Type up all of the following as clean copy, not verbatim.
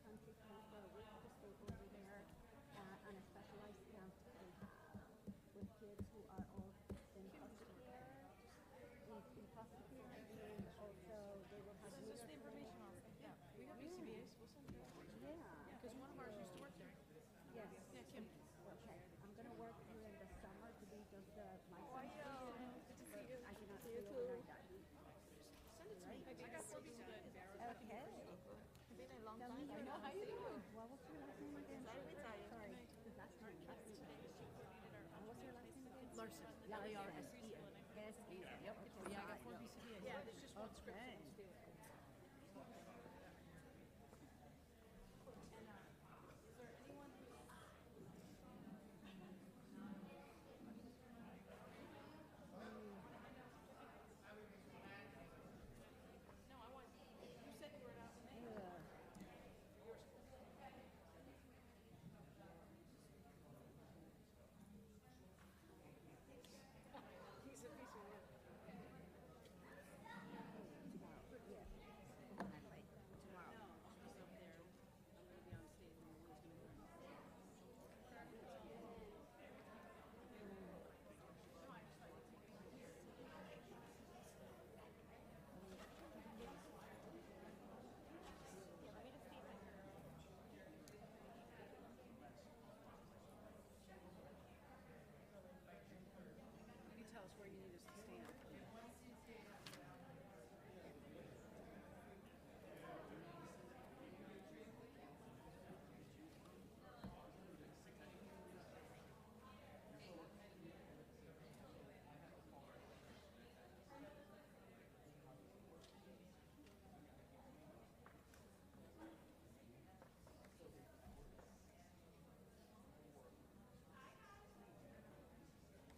country club with the school over there on a specialized camp they have with kids who are all in foster care, in foster care, and also they will have Send us the information neurotrainers. on it. Yeah, we got BCBAs. We'll send it over. Yeah. Because one of ours used to work there. Yes. Yeah, Kim. Okay. I'm gonna work here in the summer to be just my Oh, I know. Good to see you. I cannot See stay you too. overnight that. Send it to me. I got 4 BCBAs. Okay. It's been a long Tell time. me your How you doing? what was your last name again? Sorry. Sorry. The last name. What was your last name again? Larson. Larson. S-E. Yep. Yeah, I got 4 BCBAs. Yeah, there's just one script. Okay. So let's do it. Is there anyone who's... No, I want... You said you were out in May. He's a piece of work. Tomorrow. No, she's up there. I'm going to be on stage and Will's going to go. You can tell us where you need us to stand.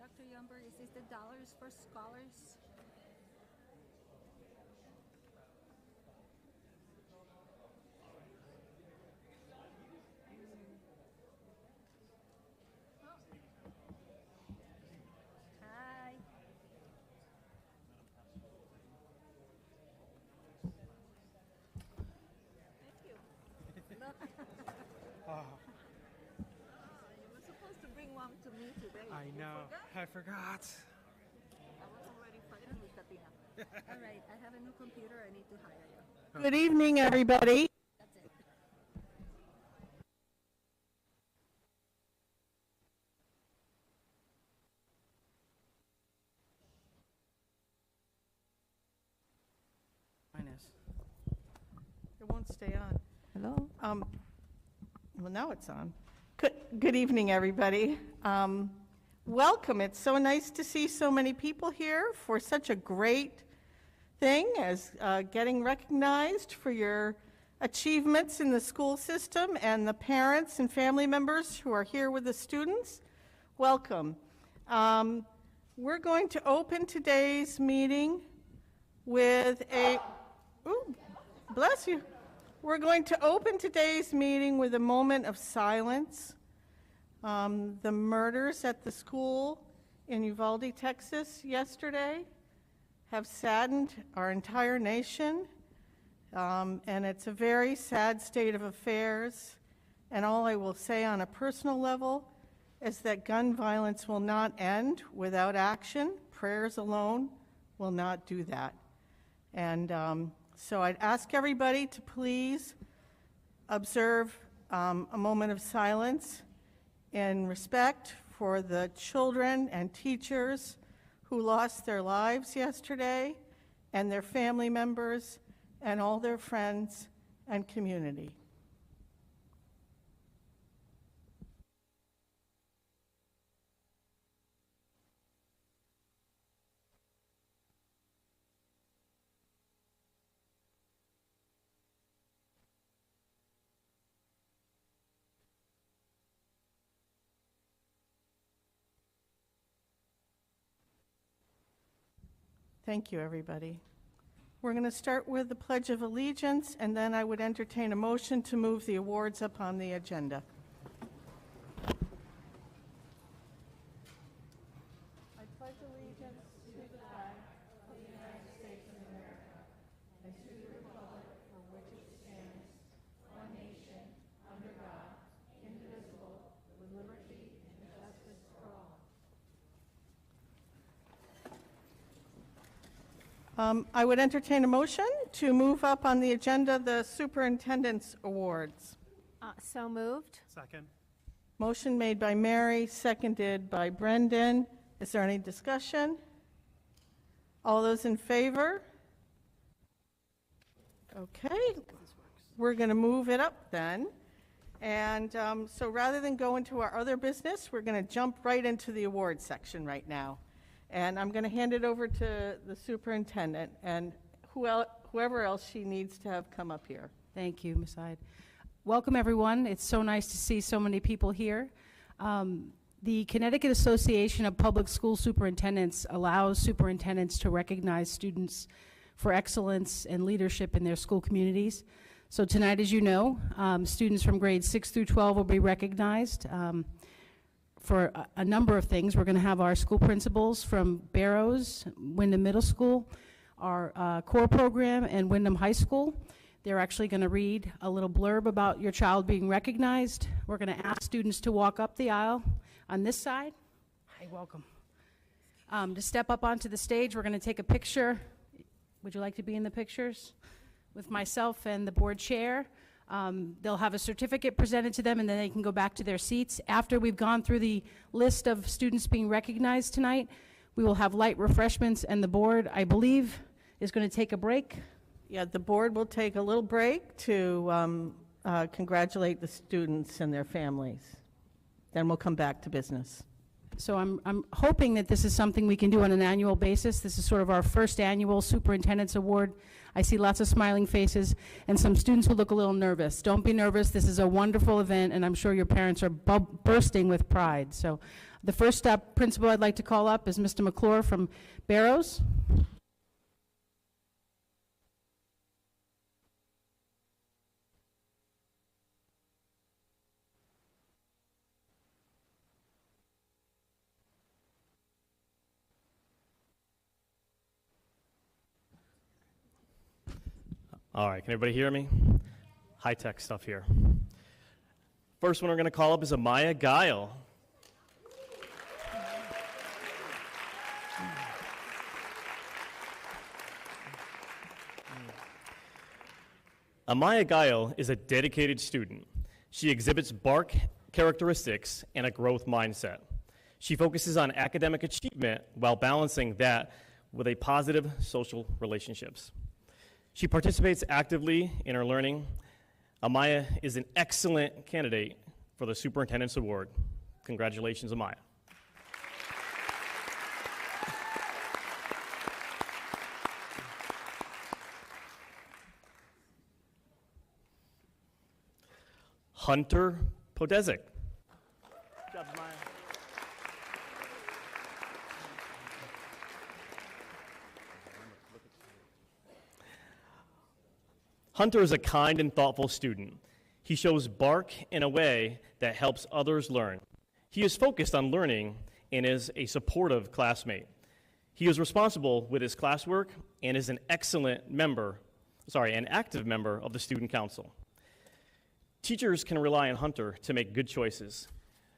Dr. Yumber, is this the dollars for scholars? Hi. Thank you. Look. You were supposed to bring one to me today. I You know. forgot? I forgot. I was already fighting with Katina. All right, I have a new computer. I need to hire you. Good evening, everybody. That's it. It won't stay on. Hello. Well, now it's on. Good evening, everybody. Welcome. It's so nice to see so many people here for such a great thing as getting recognized for your achievements in the school system, and the parents and family members who are here with the students. Welcome. We're going to open today's meeting with a, ooh, bless you. We're going to open today's meeting with a moment of silence. The murders at the school in Uvalde, Texas yesterday have saddened our entire nation, and it's a very sad state of affairs. And all I will say on a personal level is that gun violence will not end without action. Prayers alone will not do that. And so I'd ask everybody to please observe a moment of silence in respect for the children and teachers who lost their lives yesterday, and their family members, and all their friends and community. Thank you, everybody. We're going to start with the Pledge of Allegiance, and then I would entertain a motion to move the awards up on the agenda. I pledge allegiance to the flag of the United States of America and to the republic for which it stands, one nation, I would entertain a motion to move up on the agenda the superintendent's awards. So moved. Second. Motion made by Mary, seconded by Brendan. Is there any discussion? All those in favor? Okay, we're going to move it up then. And so rather than go into our other business, we're going to jump right into the awards section right now. And I'm going to hand it over to the superintendent and whoever else she needs to have come up here. Thank you, Ms. Hyde. Welcome, everyone. It's so nice to see so many people here. The Connecticut Association of Public School Superintendents allows superintendents to recognize students for excellence and leadership in their school communities. So tonight, as you know, students from grades 6 through 12 will be recognized for a number of things. We're going to have our school principals from Barrows, Windham Middle School, our core program, and Windham High School. They're actually going to read a little blurb about your child being recognized. We're going to ask students to walk up the aisle on this side. Hi, welcome. To step up onto the stage, we're going to take a picture. Would you like to be in the pictures? With myself and the board chair. They'll have a certificate presented to them, and then they can go back to their seats. After we've gone through the list of students being recognized tonight, we will have light refreshments, and the board, I believe, is going to take a break. Yeah, the board will take a little break to congratulate the students and their families. Then we'll come back to business. So I'm hoping that this is something we can do on an annual basis. This is sort of our first annual Superintendent's Award. I see lots of smiling faces, and some students will look a little nervous. Don't be nervous. This is a wonderful event, and I'm sure your parents are bursting with pride. So the first principal I'd like to call up is Mr. McClure from Barrows. All right, can everybody hear me? High-tech stuff here. First one we're going to call up is Amaya Guile. Amaya Guile is a dedicated student. She exhibits BARC characteristics and a growth mindset. She focuses on academic achievement while balancing that with a positive social relationships. She participates actively in her learning. Amaya is an excellent candidate for the Superintendent's Award. Congratulations, Amaya. Hunter Podezic. Good job, Amaya. Hunter is a kind and thoughtful student. He shows BARC in a way that helps others learn. He is focused on learning and is a supportive classmate. He is responsible with his classwork and is an active member of the student council. Teachers can rely on Hunter to make good choices.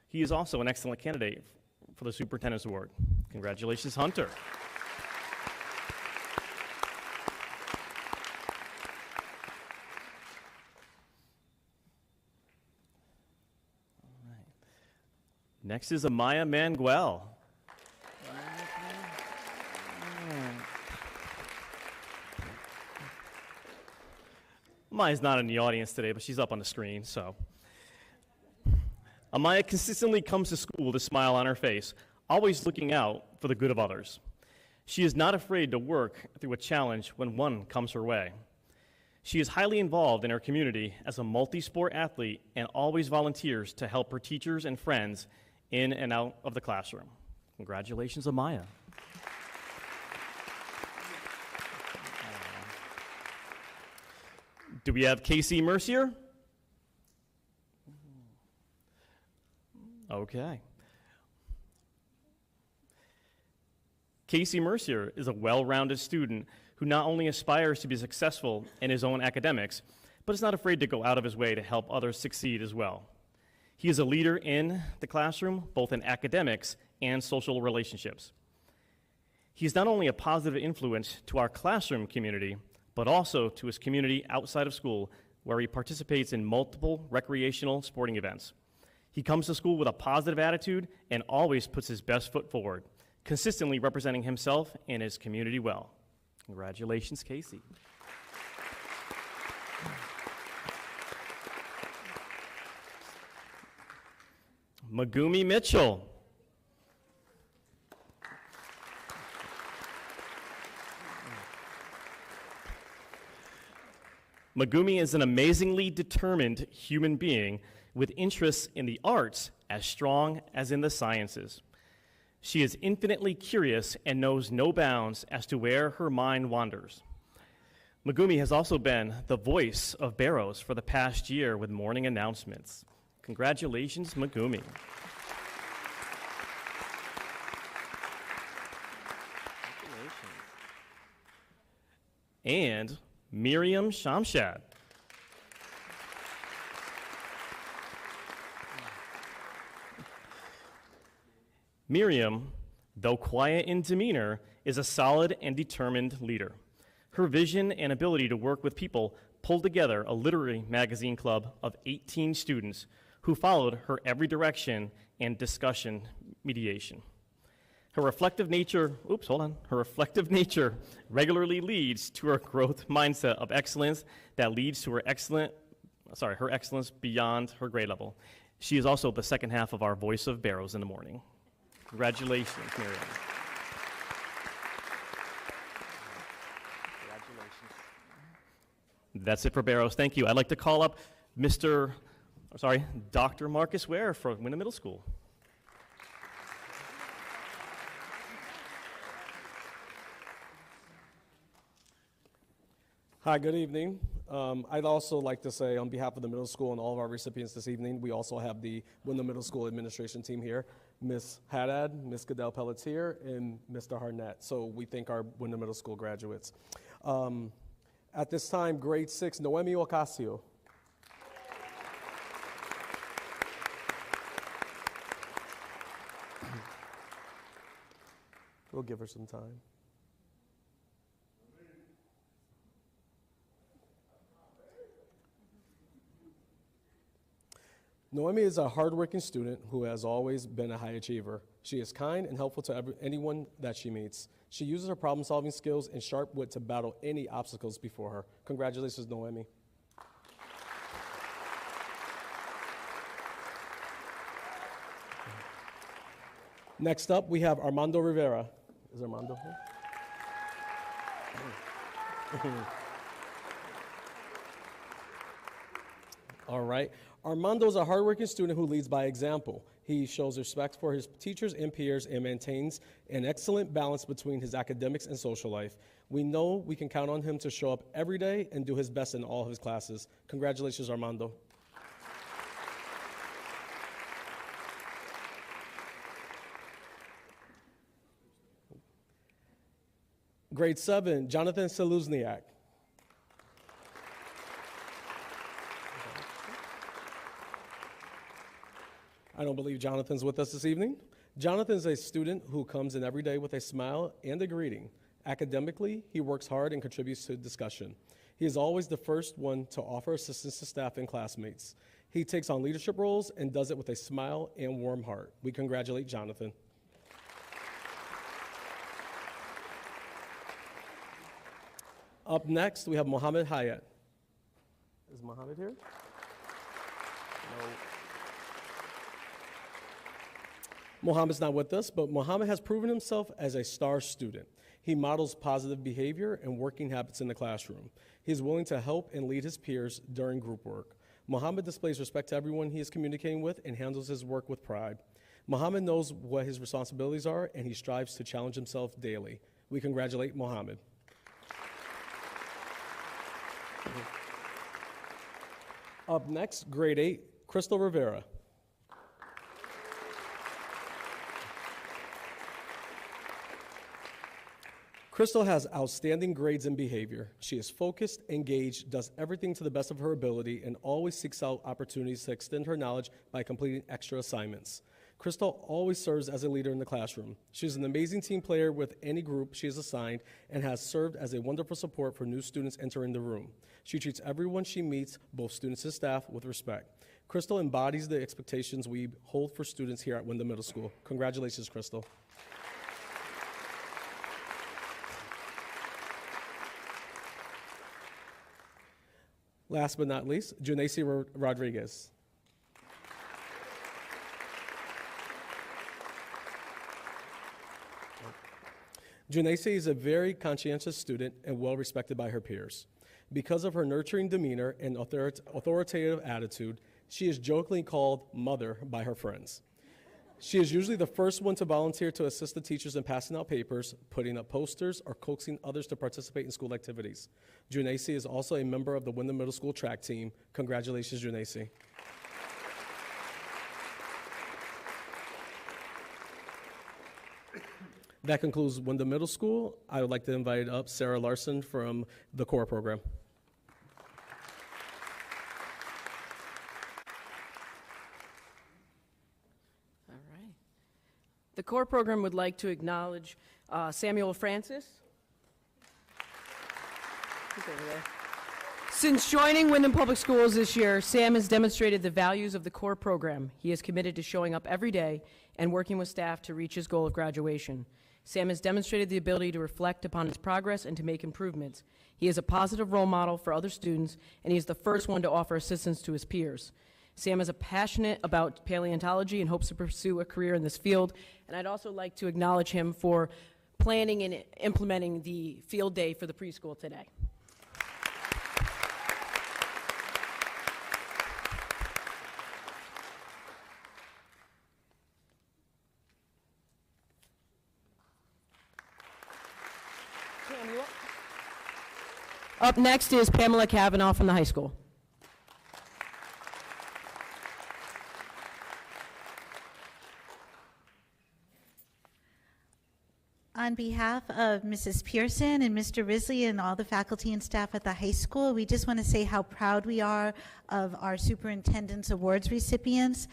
He is also an excellent candidate for the Superintendent's Award. Congratulations, Hunter. Next is Amaya Manguel. Amaya's not in the audience today, but she's up on the screen, so. Amaya consistently comes to school with a smile on her face, always looking out for the good of others. She is not afraid to work through a challenge when one comes her way. She is highly involved in her community as a multi-sport athlete and always volunteers to help her teachers and friends in and out of the classroom. Congratulations, Amaya. Do we have Casey Mercier? Okay. Casey Mercier is a well-rounded student who not only aspires to be successful in his own academics, but is not afraid to go out of his way to help others succeed as well. He is a leader in the classroom, both in academics and social relationships. He's not only a positive influence to our classroom community, but also to his community outside of school, where he participates in multiple recreational sporting events. He comes to school with a positive attitude and always puts his best foot forward, consistently representing himself and his community well. Congratulations, Casey. Megumi Mitchell. Megumi is an amazingly determined human being with interests in the arts as strong as in the sciences. She is infinitely curious and knows no bounds as to where her mind wanders. Megumi has also been the voice of Barrows for the past year with morning announcements. Congratulations, Megumi. And Miriam Shamshad. Miriam, though quiet in demeanor, is a solid and determined leader. Her vision and ability to work with people pulled together a literary magazine club of 18 students who followed her every direction and discussion mediation. Her reflective nature regularly leads to her growth mindset of excellence that leads to her excellence beyond her grade level. She is also the second half of our Voice of Barrows in the morning. Congratulations, Miriam. Congratulations. That's it for Barrows. Thank you. I'd like to call up Dr. Marcus Ware from Windham Middle School. Hi, good evening. I'd also like to say on behalf of the middle school and all of our recipients this evening, we also have the Windham Middle School administration team here, Ms. Haddad, Ms. Goodell-Pelletier, and Mr. Harnett. So we thank our Windham Middle School graduates. At this time, grade 6, Noemi Ocasio. We'll give her some time. Noemi is a hardworking student who has always been a high achiever. She is kind and helpful to anyone that she meets. She uses her problem-solving skills and sharp wit to battle any obstacles before her. Congratulations, Noemi. Next up, we have Armando Rivera. Is Armando here? All right. Armando is a hardworking student who leads by example. He shows respect for his teachers and peers and maintains an excellent balance between his academics and social life. We know we can count on him to show up every day and do his best in all of his classes. Congratulations, Armando. Grade 7, Jonathan Seluzniak. I don't believe Jonathan's with us this evening. Jonathan is a student who comes in every day with a smile and a greeting. Academically, he works hard and contributes to discussion. He is always the first one to offer assistance to staff and classmates. He takes on leadership roles and does it with a smile and warm heart. We congratulate Jonathan. Up next, we have Mohammed Hayat. Is Mohammed here? No. Mohammed's not with us, but Mohammed has proven himself as a star student. He models positive behavior and working habits in the classroom. He is willing to help and lead his peers during group work. Mohammed displays respect to everyone he is communicating with and handles his work with pride. Mohammed knows what his responsibilities are, and he strives to challenge himself daily. We congratulate Mohammed. Up next, grade 8, Crystal Rivera. Crystal has outstanding grades and behavior. She is focused, engaged, does everything to the best of her ability, and always seeks out opportunities to extend her knowledge by completing extra assignments. Crystal always serves as a leader in the classroom. She's an amazing team player with any group she is assigned and has served as a wonderful support for new students entering the room. She treats everyone she meets, both students and staff, with respect. Crystal embodies the expectations we hold for students here at Windham Middle School. Congratulations, Crystal. Last but not least, Junacy Rodriguez. Junacy is a very conscientious student and well respected by her peers. Because of her nurturing demeanor and authoritative attitude, she is jokingly called Mother by her friends. She is usually the first one to volunteer to assist the teachers in passing out papers, putting up posters, or coaxing others to participate in school activities. Junacy is also a member of the Windham Middle School track team. Congratulations, Junacy. That concludes Windham Middle School. I would like to invite up Sarah Larson from the CORE program. All right. The CORE program would like to acknowledge Samuel Francis. He's over there. Since joining Windham Public Schools this year, Sam has demonstrated the values of the CORE program. He is committed to showing up every day and working with staff to reach his goal of graduation. Sam has demonstrated the ability to reflect upon his progress and to make improvements. He is a positive role model for other students, and he is the first one to offer assistance to his peers. Sam is passionate about paleontology and hopes to pursue a career in this field, and I'd also like to acknowledge him for planning and implementing the field day for the preschool today. Up next is Pamela Cavanaugh from the high school. On behalf of Mrs. Pearson and Mr. Risley and all the faculty and staff at the high school, we just want to say how proud we are of our Superintendent's Awards recipients.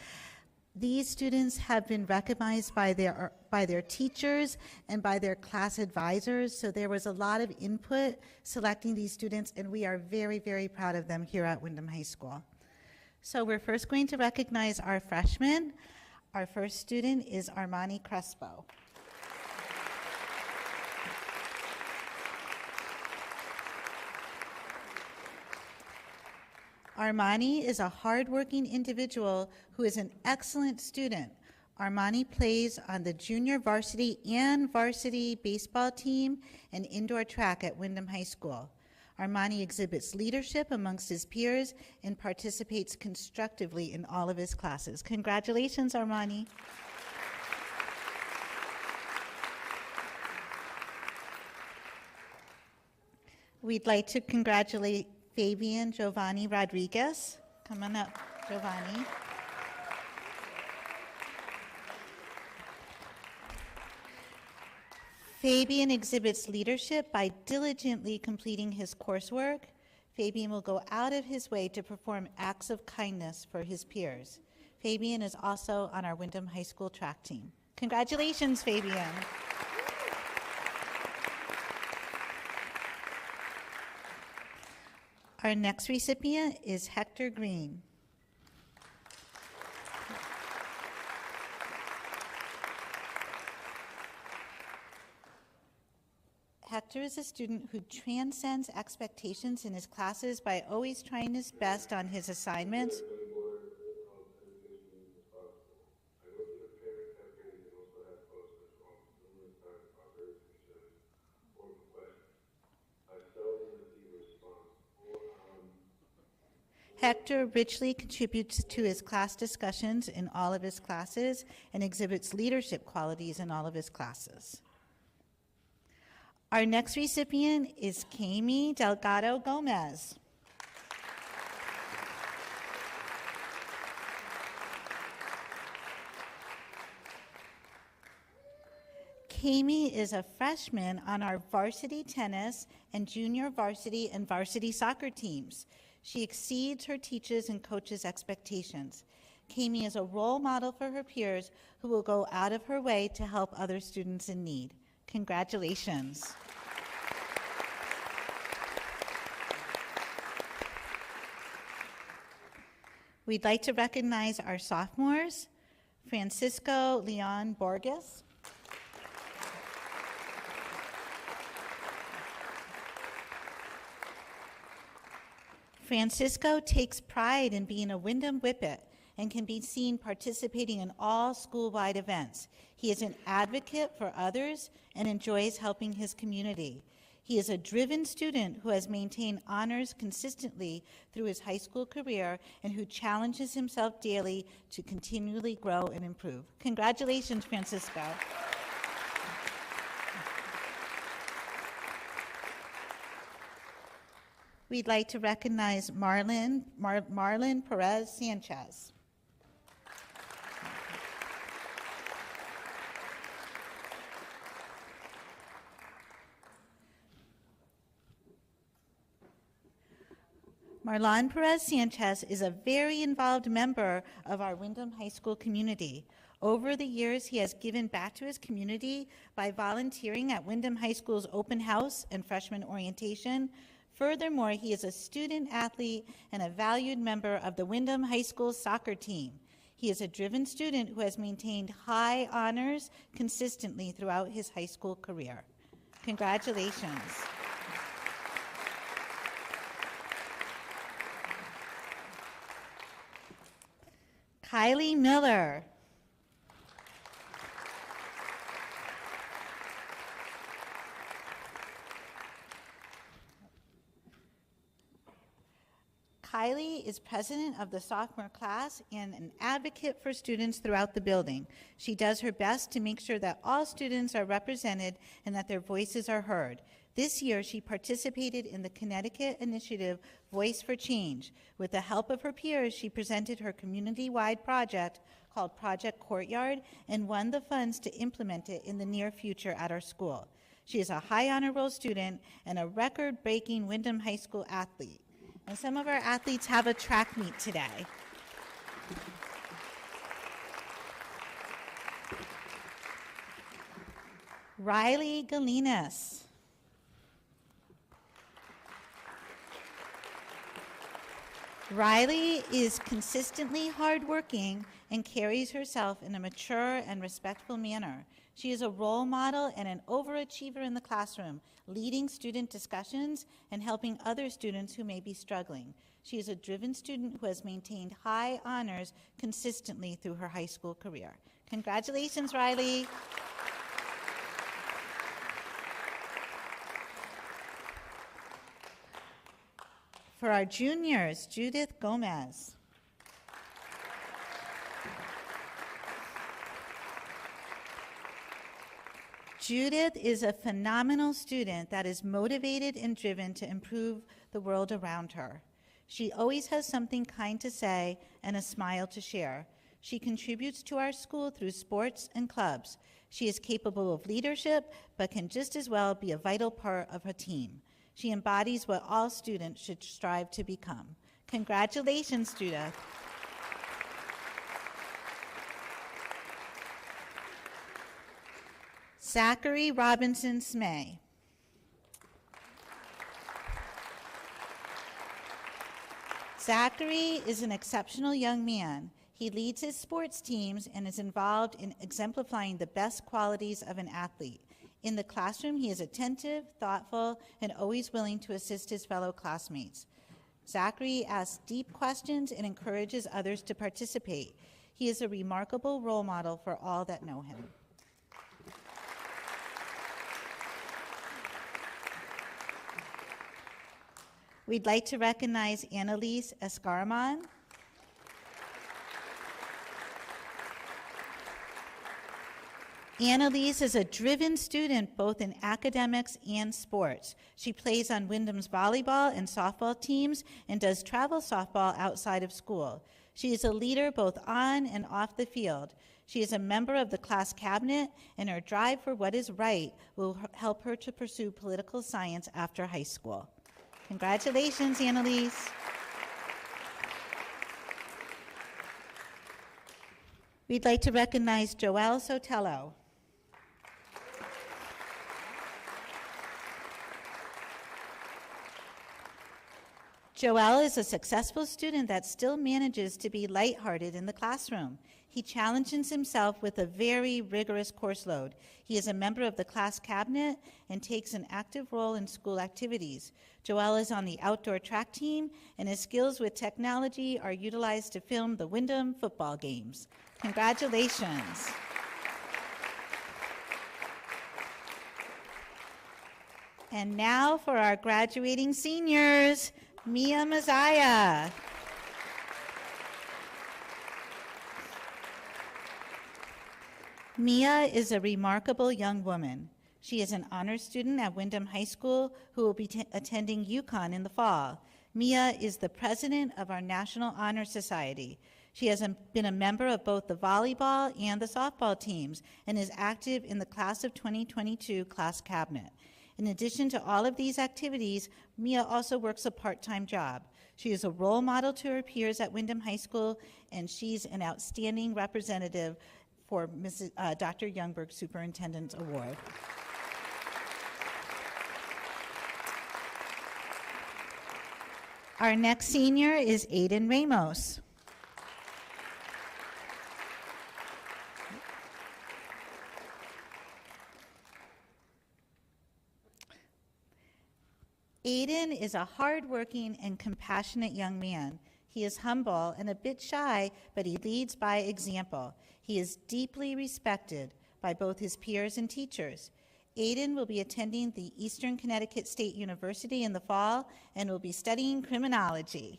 These students have been recognized by their teachers and by their class advisors, so there was a lot of input selecting these students, and we are very, very proud of them here at Windham High School. So we're first going to recognize our freshmen. Our first student is Armani Crespo. Armani is a hardworking individual who is an excellent student. Armani plays on the junior varsity and varsity baseball team and indoor track at Windham High School. Armani exhibits leadership amongst his peers and participates constructively in all of his classes. Congratulations, Armani. We'd like to congratulate Fabian Giovanni Rodriguez. Come on up, Giovanni. Fabian exhibits leadership by diligently completing his coursework. Fabian will go out of his way to perform acts of kindness for his peers. Fabian is also on our Windham High School track team. Congratulations, Fabian. Our next recipient is Hector Green. Hector is a student who transcends expectations in his classes by always trying his best on his assignments. Hector richly contributes to his class discussions in all of his classes and exhibits leadership qualities in all of his classes. Our next recipient is Kami Delgado Gomez. Kami is a freshman on our varsity tennis and junior varsity and varsity soccer teams. She exceeds her teachers' and coaches' expectations. Kami is a role model for her peers who will go out of her way to help other students in need. Congratulations. We'd like to recognize our sophomores, Francisco Leon Borges, Francisco takes pride in being a Windham Whippet and can be seen participating in all school-wide events. He is an advocate for others and enjoys helping his community. He is a driven student who has maintained honors consistently through his high school career and who challenges himself daily to continually grow and improve. Congratulations, Francisco. We'd like to recognize Marlon Perez Sanchez. Marlon Perez Sanchez is a very involved member of our Windham High School community. Over the years, he has given back to his community by volunteering at Windham High School's open house and freshman orientation. Furthermore, he is a student athlete and a valued member of the Windham High School soccer team. He is a driven student who has maintained high honors consistently throughout his high school career. Congratulations. Kylie Miller. Kylie is president of the sophomore class and an advocate for students throughout the building. She does her best to make sure that all students are represented and that their voices are heard. This year, she participated in the Connecticut initiative Voice for Change. With the help of her peers, she presented her community-wide project called Project Courtyard and won the funds to implement it in the near future at our school. She is a high honor roll student and a record-breaking Windham High School athlete. And some of our athletes have a track meet today. Riley Galinas. Riley is consistently hardworking and carries herself in a mature and respectful manner. She is a role model and an overachiever in the classroom, leading student discussions and helping other students who may be struggling. She is a driven student who has maintained high honors consistently through her high school career. Congratulations, Riley. For our juniors, Judith Gomez. Judith is a phenomenal student that is motivated and driven to improve the world around her. She always has something kind to say and a smile to share. She contributes to our school through sports and clubs. She is capable of leadership, but can just as well be a vital part of her team. She embodies what all students should strive to become. Congratulations, Judith. Zachary Robinson Smay. Zachary is an exceptional young man. He leads his sports teams and is involved in exemplifying the best qualities of an athlete. In the classroom, he is attentive, thoughtful, and always willing to assist his fellow classmates. Zachary asks deep questions and encourages others to participate. He is a remarkable role model for all that know him. We'd like to recognize Annalise Escarman. Annalise is a driven student both in academics and sports. She plays on Windham's volleyball and softball teams and does travel softball outside of school. She is a leader both on and off the field. She is a member of the class cabinet, and her drive for what is right will help her to pursue political science after high school. Congratulations, Annalise. We'd like to recognize Joelle Sotelo. Joel is a successful student that still manages to be lighthearted in the classroom. He challenges himself with a very rigorous course load. He is a member of the class cabinet and takes an active role in school activities. Joel is on the outdoor track team, and his skills with technology are utilized to film the Windham football games. Congratulations. And now for our graduating seniors, Mia Mazaya. Mia is a remarkable young woman. She is an honors student at Windham High School who will be attending UConn in the fall. Mia is the president of our National Honor Society. She has been a member of both the volleyball and the softball teams and is active in the class of 2022 class cabinet. In addition to all of these activities, Mia also works a part-time job. She is a role model to her peers at Windham High School, and she's an outstanding representative for Dr. Youngberg's Superintendent's Award. Our next senior is Aiden Ramos. Aiden is a hardworking and compassionate young man. He is humble and a bit shy, but he leads by example. He is deeply respected by both his peers and teachers. Aiden will be attending the Eastern Connecticut State University in the fall and will be studying criminology.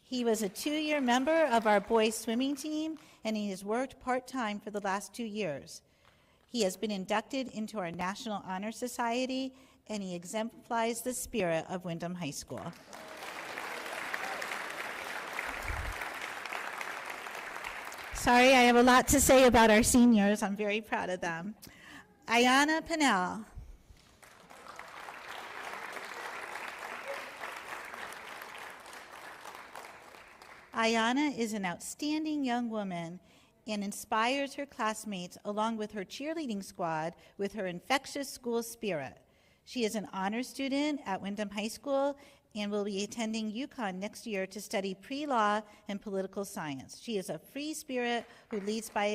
He was a 2-year member of our boys swimming team, and he has worked part-time for the last 2 years. He has been inducted into our National Honor Society, and he exemplifies the spirit of Windham High School. Sorry, I have a lot to say about our seniors. I'm very proud of them. Ayana Pinnell. Ayana is an outstanding young woman and inspires her classmates along with her cheerleading squad with her infectious school spirit. She is an honors student at Windham High School and will be attending UConn next year to study pre-law and political science. She is a free spirit who leads by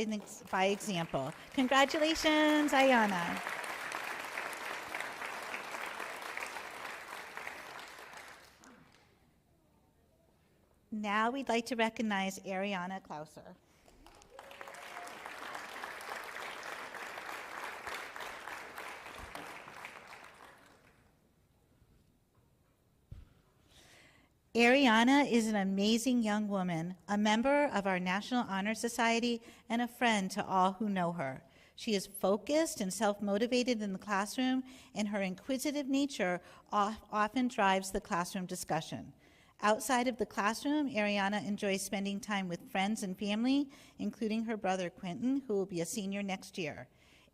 example. Congratulations, Ayana. Now we'd like to recognize Ariana Klauser. Ariana is an amazing young woman, a member of our National Honor Society, and a friend to all who know her. She is focused and self-motivated in the classroom, and her inquisitive nature often drives the classroom discussion. Outside of the classroom, Ariana enjoys spending time with friends and family, including her brother Quentin, who will be a senior next year.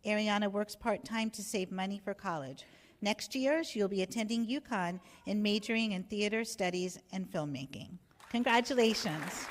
Ariana works part-time to save money for college. Next year, she will be attending UConn and majoring in theater studies and filmmaking. Congratulations.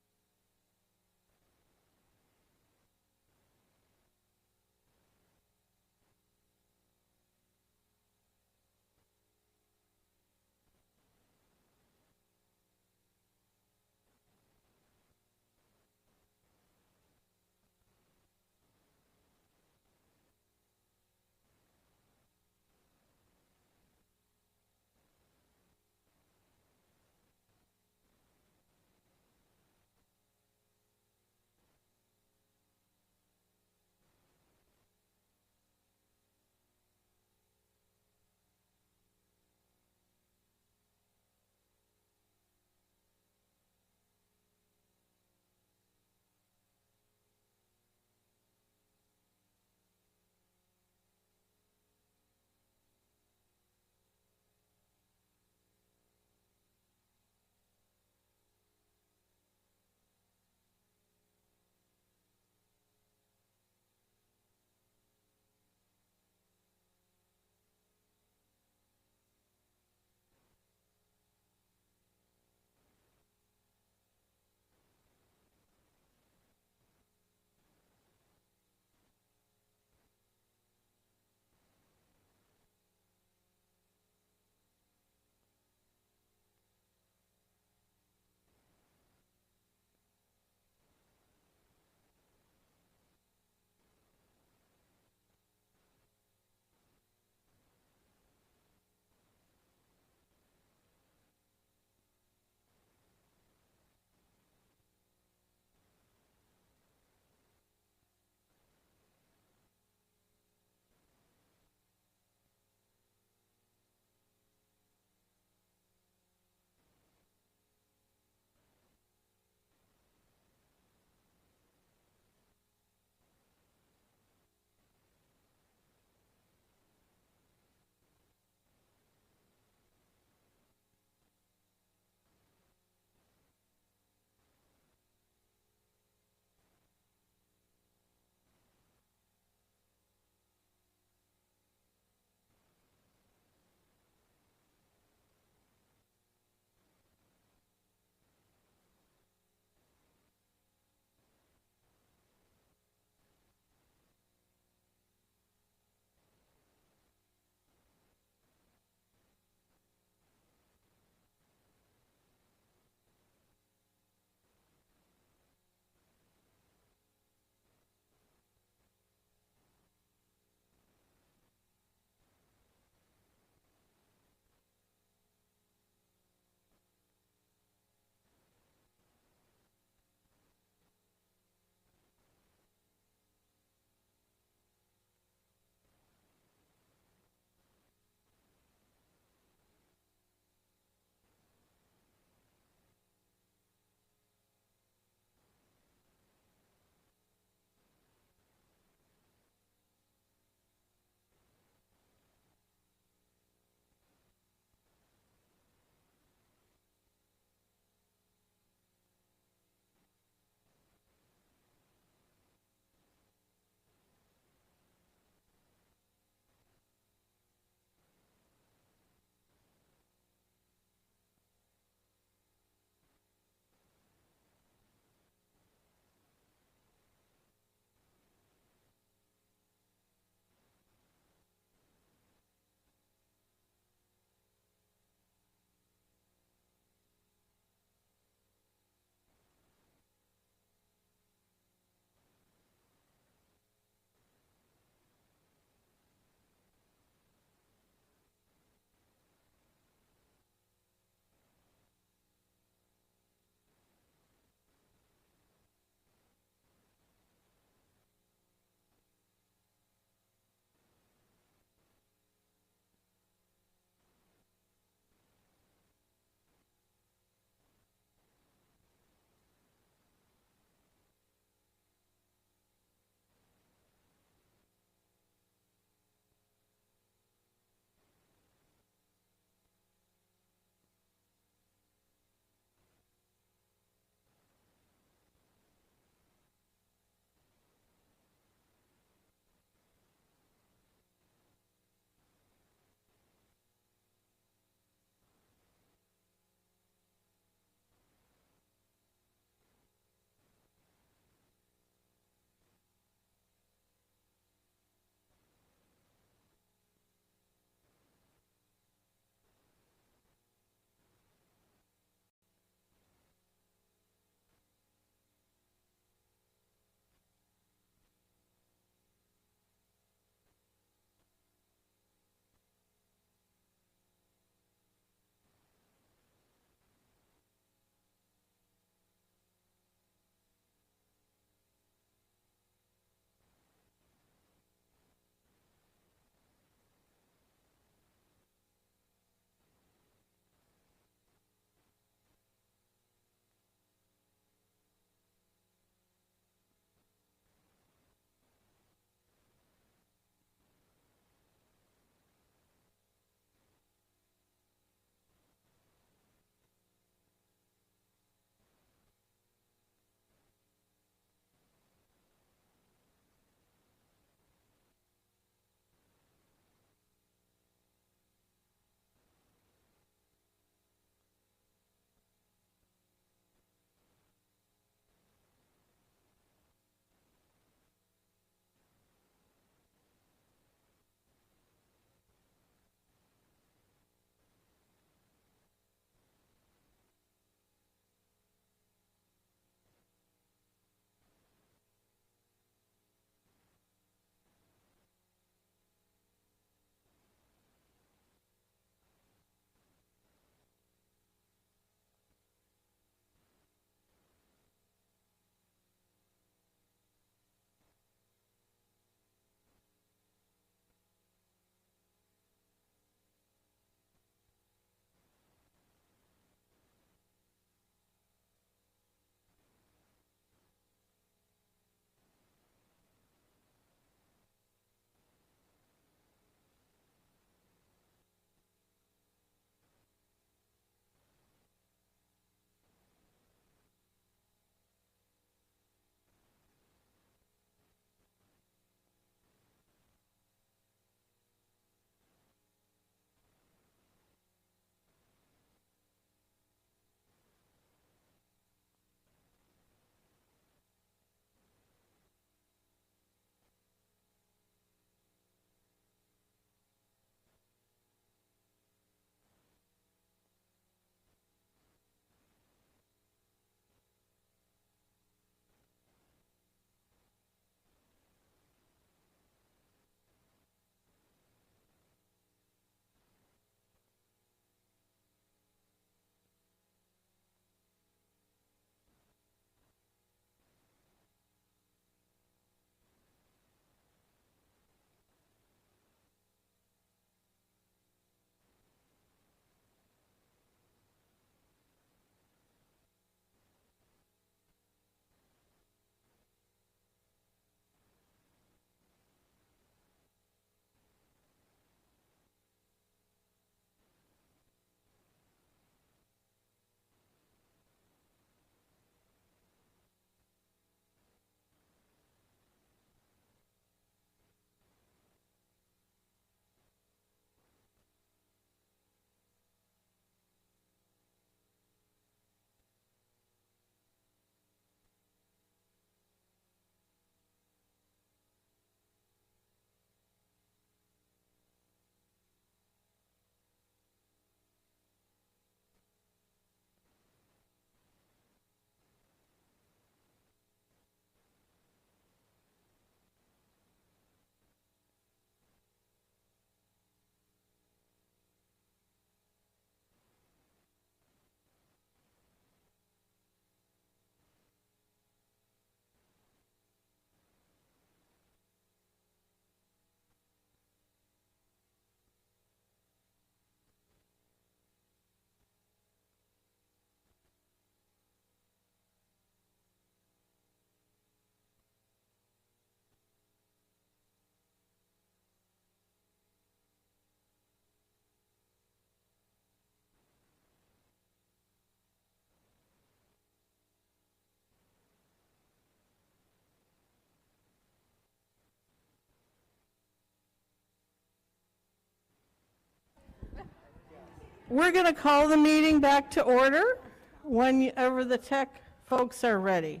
We're going to call the meeting back to order whenever the tech folks are ready.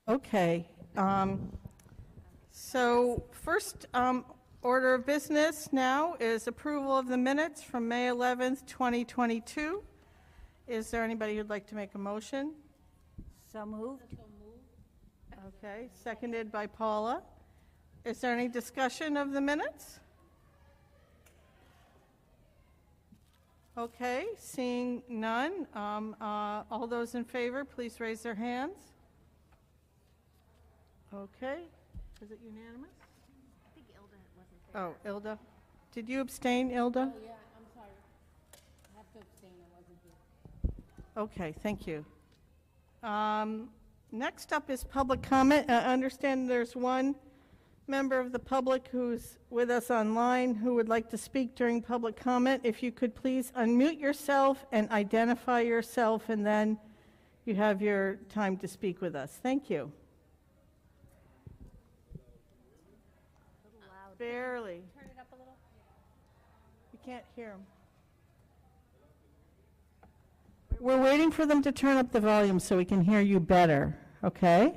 Okay. So first order of business now is approval of the minutes from May 11th, 2022. Is there anybody who'd like to make a motion? So moved. Okay, seconded by Paula. Is there any discussion of the minutes? Okay, seeing none. All those in favor, please raise their hands. Okay, is it unanimous? I think Ilda wasn't there. Oh, Ilda. Did you abstain, Ilda? Yeah, I'm sorry. I have to abstain, I wasn't here. Okay, thank you. Next up is public comment. I understand there's one member of the public who's with us online who would like to speak during public comment. If you could please unmute yourself and identify yourself, and then you have your time to speak with us. Thank you. Barely. Turn it up a little. You can't hear them. We're waiting for them to turn up the volume so we can hear you better, okay?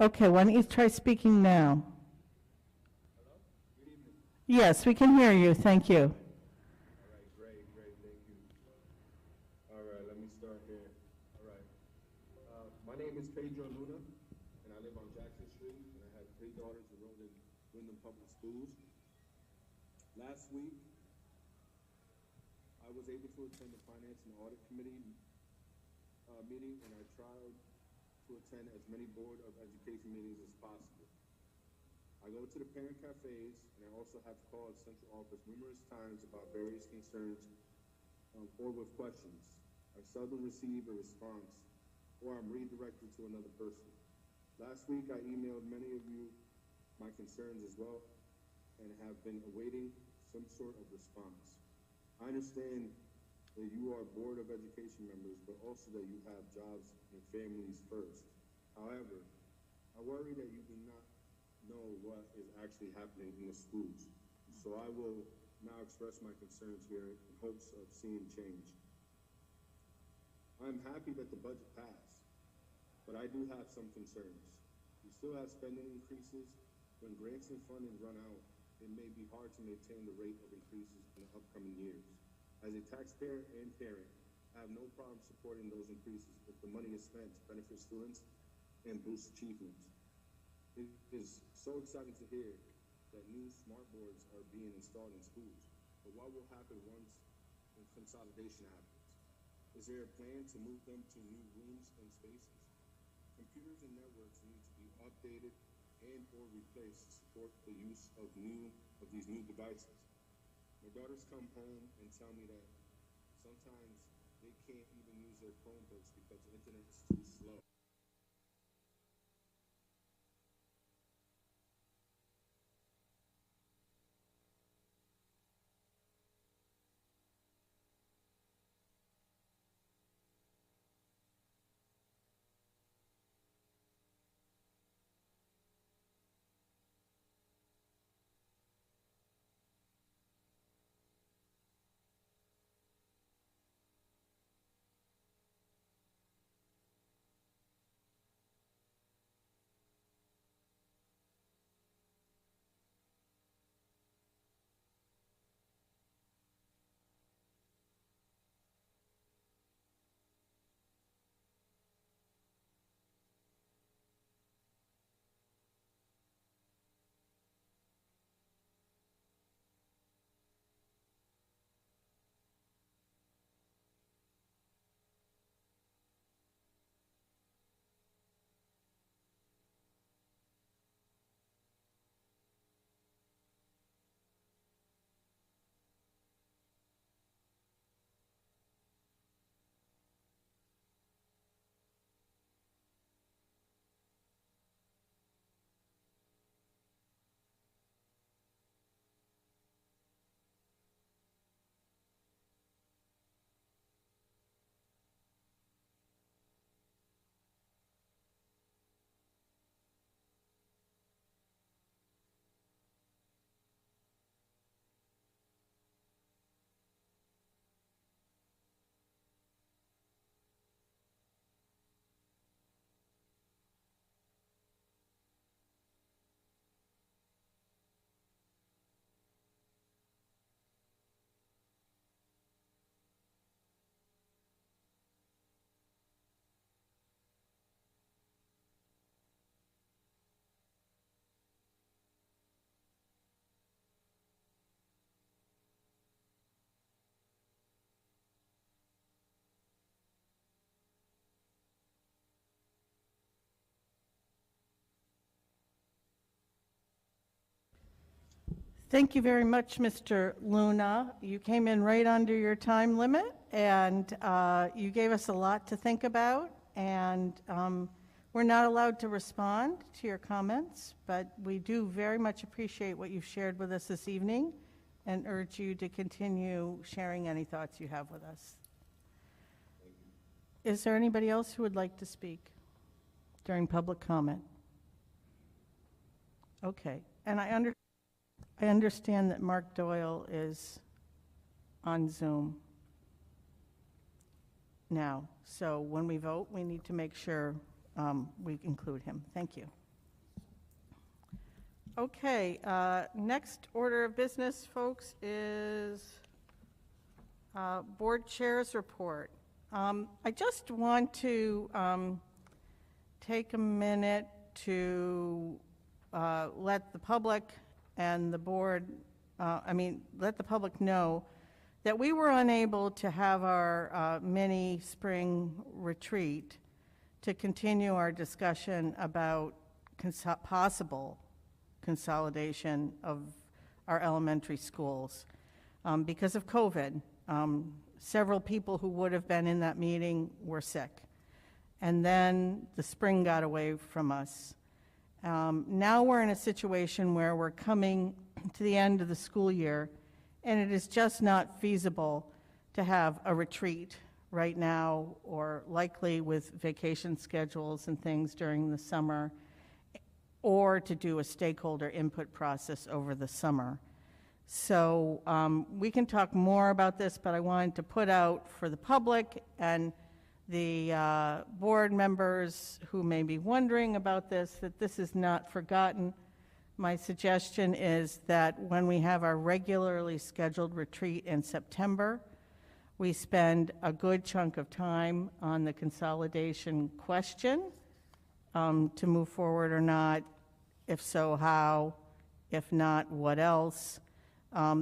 Okay, why don't you try speaking now? Yes, we can hear you, thank you. All right, great, thank you. All right, let me start here. All right. My name is Pedro Luna, and I live on Jackson Street, and I have 3 daughters enrolled in Windham Public Schools. Last week, I was able to attend the Finance and Audit Committee meeting, and I tried to attend as many Board of Education meetings as possible. I go to the parent cafes, and I also have called central office numerous times about various concerns or with questions. I seldom receive a response, or I'm redirected to another person. Last week, I emailed many of you my concerns as well, and have been awaiting some sort of response. I understand that you are Board of Education members, but also that you have jobs and families first. However, I worry that you do not know what is actually happening in the schools. So I will now express my concerns here in hopes of seeing change. I'm happy that the budget passed, but I do have some concerns. We still have spending increases. When grants and funding run out, it may be hard to maintain the rate of increases in the upcoming years. As a taxpayer and parent, I have no problem supporting those increases if the money is spent to benefit students and boost achievements. It is so exciting to hear that new smart boards are being installed in schools, but what will happen once the consolidation happens? Is there a plan to move them to new rooms and spaces? Computers and networks need to be updated and or replaced to support the use of these new devices. My daughters come home and tell me that sometimes they can't even use their Chromebooks because the internet is too slow. Thank you very much, Mr. Luna. You came in right under your time limit, and you gave us a lot to think about, and we're not allowed to respond to your comments, but we do very much appreciate what you've shared with us this evening and urge you to continue sharing any thoughts you have with us. Is there anybody else who would like to speak during public comment? Okay, and I understand that Mark Doyle is on Zoom now, so when we vote, we need to make sure we include him. Thank you. Okay, next order of business, folks, is board chairs report. I just want to take a minute to let the public and the board, let the public know that we were unable to have our mini spring retreat to continue our discussion about possible consolidation of our elementary schools because of COVID. Several people who would have been in that meeting were sick. And then the spring got away from us. Now we're in a situation where we're coming to the end of the school year, and it is just not feasible to have a retreat right now, or likely with vacation schedules and things during the summer, or to do a stakeholder input process over the summer. So we can talk more about this, but I wanted to put out for the public and the board members who may be wondering about this, that this is not forgotten. My suggestion is that when we have our regularly scheduled retreat in September, we spend a good chunk of time on the consolidation question, to move forward or not, if so, how, if not, what else.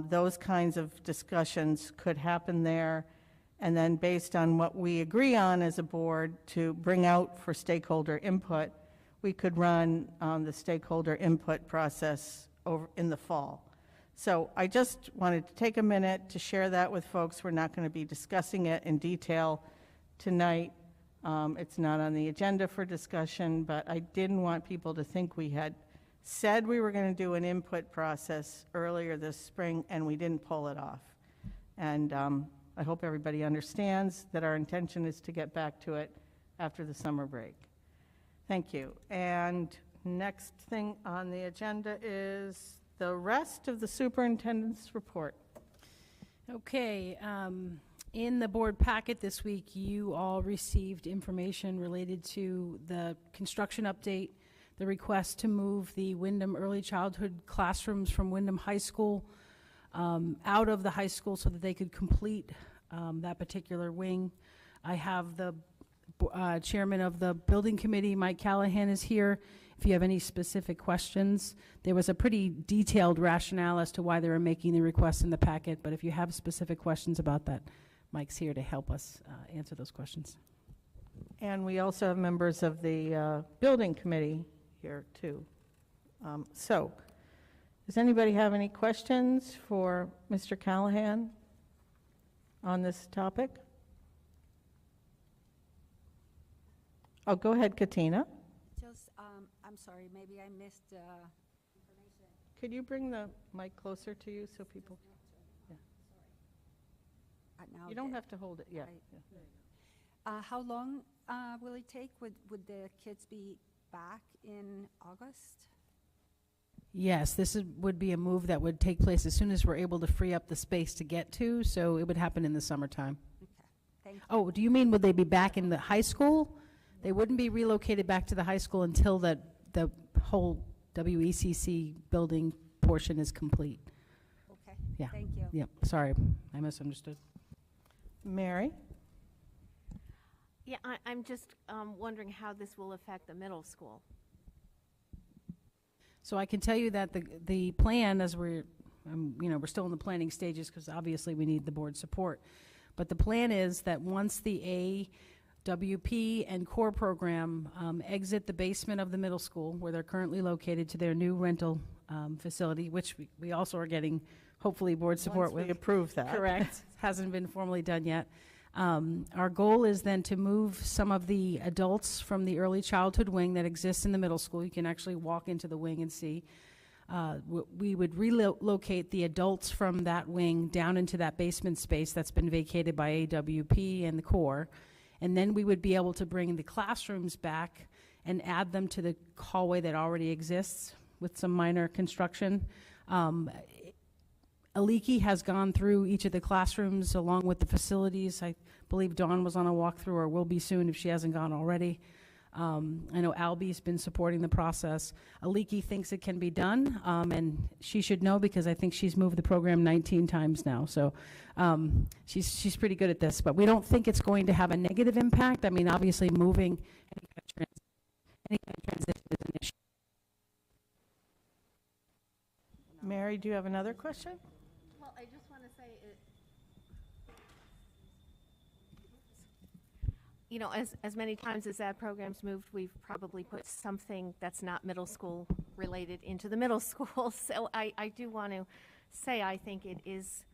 Those kinds of discussions could happen there. And then based on what we agree on as a board to bring out for stakeholder input, we could run the stakeholder input process over in the fall. So I just wanted to take a minute to share that with folks. We're not going to be discussing it in detail tonight. It's not on the agenda for discussion, but I didn't want people to think we had said we were going to do an input process earlier this spring, and we didn't pull it off. And I hope everybody understands that our intention is to get back to it after the summer break. Thank you. And next thing on the agenda is the rest of the superintendent's report. Okay. In the board packet this week, you all received information related to the construction update, the request to move the Windham early childhood classrooms from Windham High School out of the high school so that they could complete that particular wing. I have the chairman of the building committee, Mike Callahan, is here. If you have any specific questions, there was a pretty detailed rationale as to why they were making the request in the packet, but if you have specific questions about that, Mike's here to help us answer those questions. And we also have members of the building committee here too. So, does anybody have any questions for Mr. Callahan on this topic? Oh, go ahead, Katina. Just, I'm sorry, maybe I missed information. Could you bring the mic closer to you so people? Yeah. Now You don't have to hold it. Yeah. Right. Yeah. How long will it take? Would the kids be back in August? Yes, this would be a move that would take place as soon as we're able to free up the space to get to, so it would happen in the summertime. Okay, thank you. Oh, do you mean would they be back in the high school? They wouldn't be relocated back to the high school until the whole WECC building portion is complete. Okay, Yeah. thank you. Yep, sorry, I misunderstood. Mary? Yeah, I'm just wondering how this will affect the middle school. So I can tell you that the plan, as we're still in the planning stages because obviously we need the board support, but the plan is that once the AWP and core program exit the basement of the middle school where they're currently located to their new rental facility, which we also are getting, hopefully, board support Once with. we approve that. Correct. Hasn't been formally done yet. Our goal is then to move some of the adults from the early childhood wing that exists in the middle school. You can actually walk into the wing and see. We would relocate the adults from that wing down into that basement space that's been vacated by AWP and the Corps. And then we would be able to bring the classrooms back and add them to the hallway that already exists with some minor construction. Aliki has gone through each of the classrooms along with the facilities. I believe Dawn was on a walkthrough, or will be soon if she hasn't gone already. I know Albie's been supporting the process. Aliki thinks it can be done, and she should know because I think she's moved the program 19 times now. So she's pretty good at this, but we don't think it's going to have a negative impact. I mean, obviously moving any kind of transition is an issue. Mary, do you have another question? Well, I just want to say you know, as many times as that program's moved, we've probably put something that's not middle school related into the middle school. So I do want to say I think it is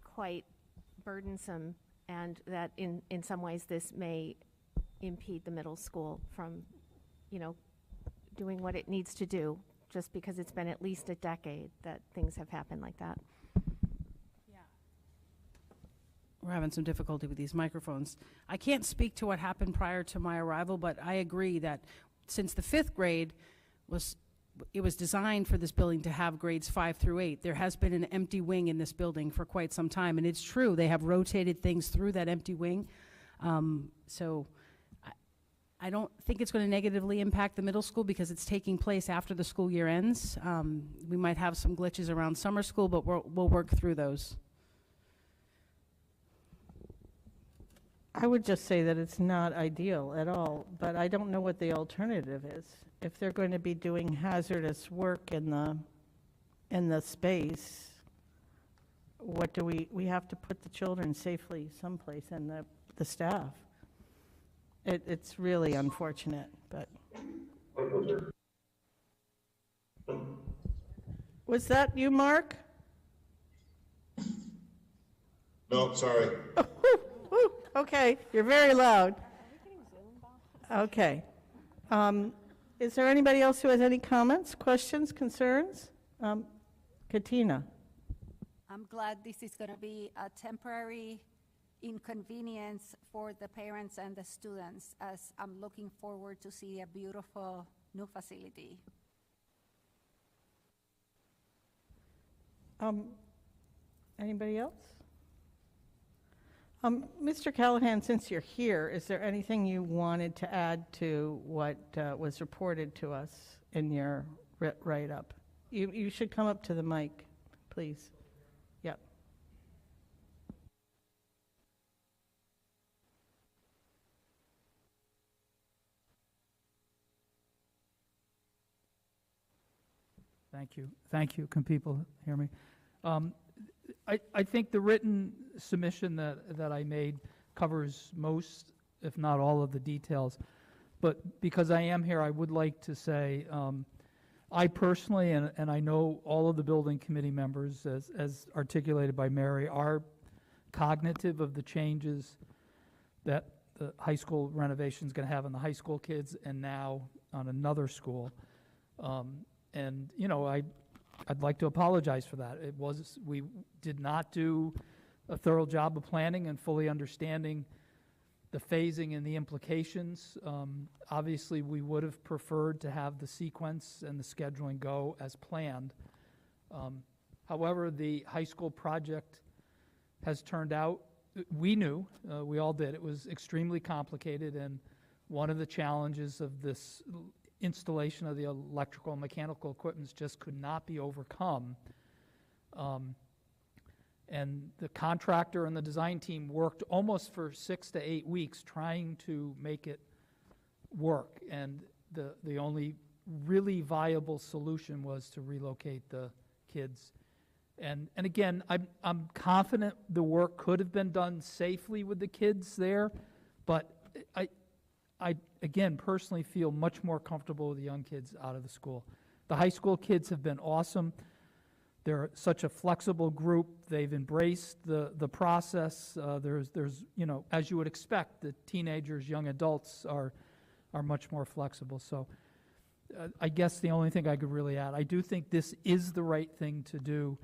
quite burdensome, and that in some ways this may impede the middle school from, you know, doing what it needs to do, just because it's been at least a decade that things have happened like that. We're having some difficulty with these microphones. I can't speak to what happened prior to my arrival, but I agree that since the 5th grade was designed for this building to have grades 5 through 8, there has been an empty wing in this building for quite some time. And it's true, they have rotated things through that empty wing. So I don't think it's going to negatively impact the middle school because it's taking place after the school year ends. We might have some glitches around summer school, but we'll work through those. I would just say that it's not ideal at all, but I don't know what the alternative is. If they're going to be doing hazardous work in the space, what do we have to put the children safely someplace, and the staff. It's really unfortunate, but. Was that you, Mark? No, sorry. Okay, you're very loud. Okay. Is there anybody else who has any comments, questions, concerns? Katina. I'm glad this is going to be a temporary inconvenience for the parents and the students, as I'm looking forward to see a beautiful new facility. Anybody else? Mr. Callahan, since you're here, is there anything you wanted to add to what was reported to us in your write-up? You should come up to the mic, please. Yep. Thank you. Thank you. Can people hear me? I think the written submission that I made covers most, if not all, of the details. But because I am here, I would like to say I personally, and I know all of the building committee members, as articulated by Mary, are cognitive of the changes that the high school renovation is going to have on the high school kids and now on another school. And, you know, I'd like to apologize for that. We did not do a thorough job of planning and fully understanding the phasing and the implications. Obviously, we would have preferred to have the sequence and the scheduling go as planned. However, the high school project has turned out, we knew, we all did, it was extremely complicated, and one of the challenges of this installation of the electrical and mechanical equipment just could not be overcome. And the contractor and the design team worked almost for 6 to 8 weeks trying to make it work. And the only really viable solution was to relocate the kids. And again, I'm confident the work could have been done safely with the kids there, but I again personally feel much more comfortable with the young kids out of the school. The high school kids have been awesome. They're such a flexible group. They've embraced the process. There's you know, as you would expect, the teenagers, young adults are much more flexible. So I guess the only thing I could really add, I do think this is the right thing to do.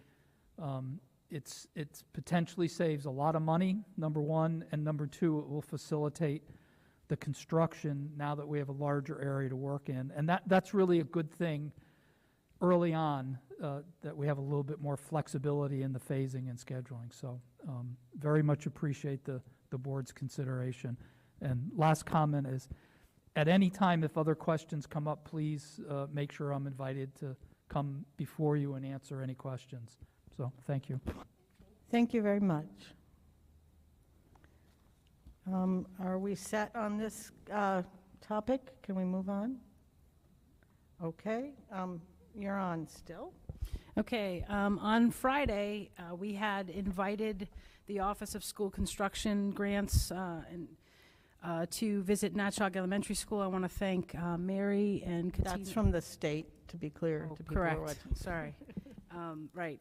It's potentially saves a lot of money, number one, and number two, it will facilitate the construction now that we have a larger area to work in. And that's really a good thing early on, that we have a little bit more flexibility in the phasing and scheduling. So very much appreciate the board's consideration. And last comment is, at any time, if other questions come up, please make sure I'm invited to come before you and answer any questions. So thank you. Thank you very much. Are we set on this topic? Can we move on? Okay, you're on still. Okay, on Friday, we had invited the Office of School Construction Grants to visit Natchog Elementary School. I want to thank Mary and Katina. That's from the state, to be clear. Oh, to people who are correct, watching. sorry. Right.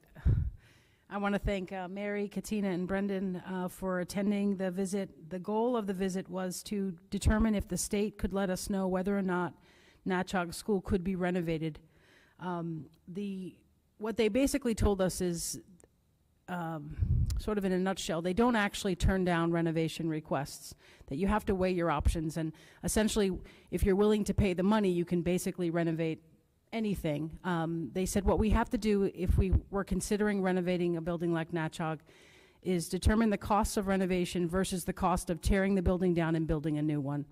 I want to thank Mary, Katina, and Brendan for attending the visit. The goal of the visit was to determine if the state could let us know whether or not Natchog School could be renovated. What they basically told us is, sort of in a nutshell, they don't actually turn down renovation requests, that you have to weigh your options, and essentially, if you're willing to pay the money, you can basically renovate anything. They said what we have to do if we were considering renovating a building like Natchog is determine the costs of renovation versus the cost of tearing the building down and building a new one.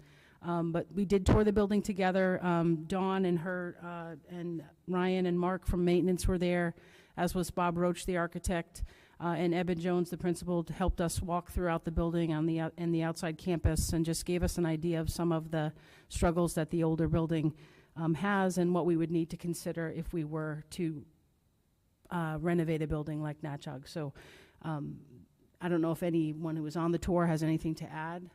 But we did tour the building together. Dawn and her and Ryan and Mark from maintenance were there, as was Bob Roach, the architect, and Eben Jones, the principal, helped us walk throughout the building on the outside campus and just gave us an idea of some of the struggles that the older building has and what we would need to consider if we were to renovate a building like Natchog. So I don't know if anyone who was on the tour has anything to add.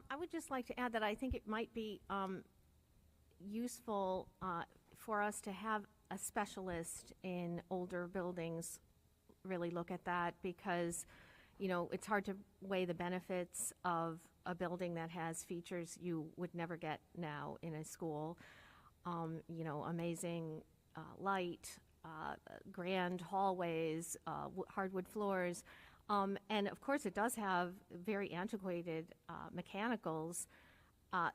I would just like to add that I think it might be useful for us to have a specialist in older buildings really look at that, because you know, it's hard to weigh the benefits of a building that has features you would never get now in a school. You know, amazing light, grand hallways, hardwood floors. And of course, it does have very antiquated mechanicals.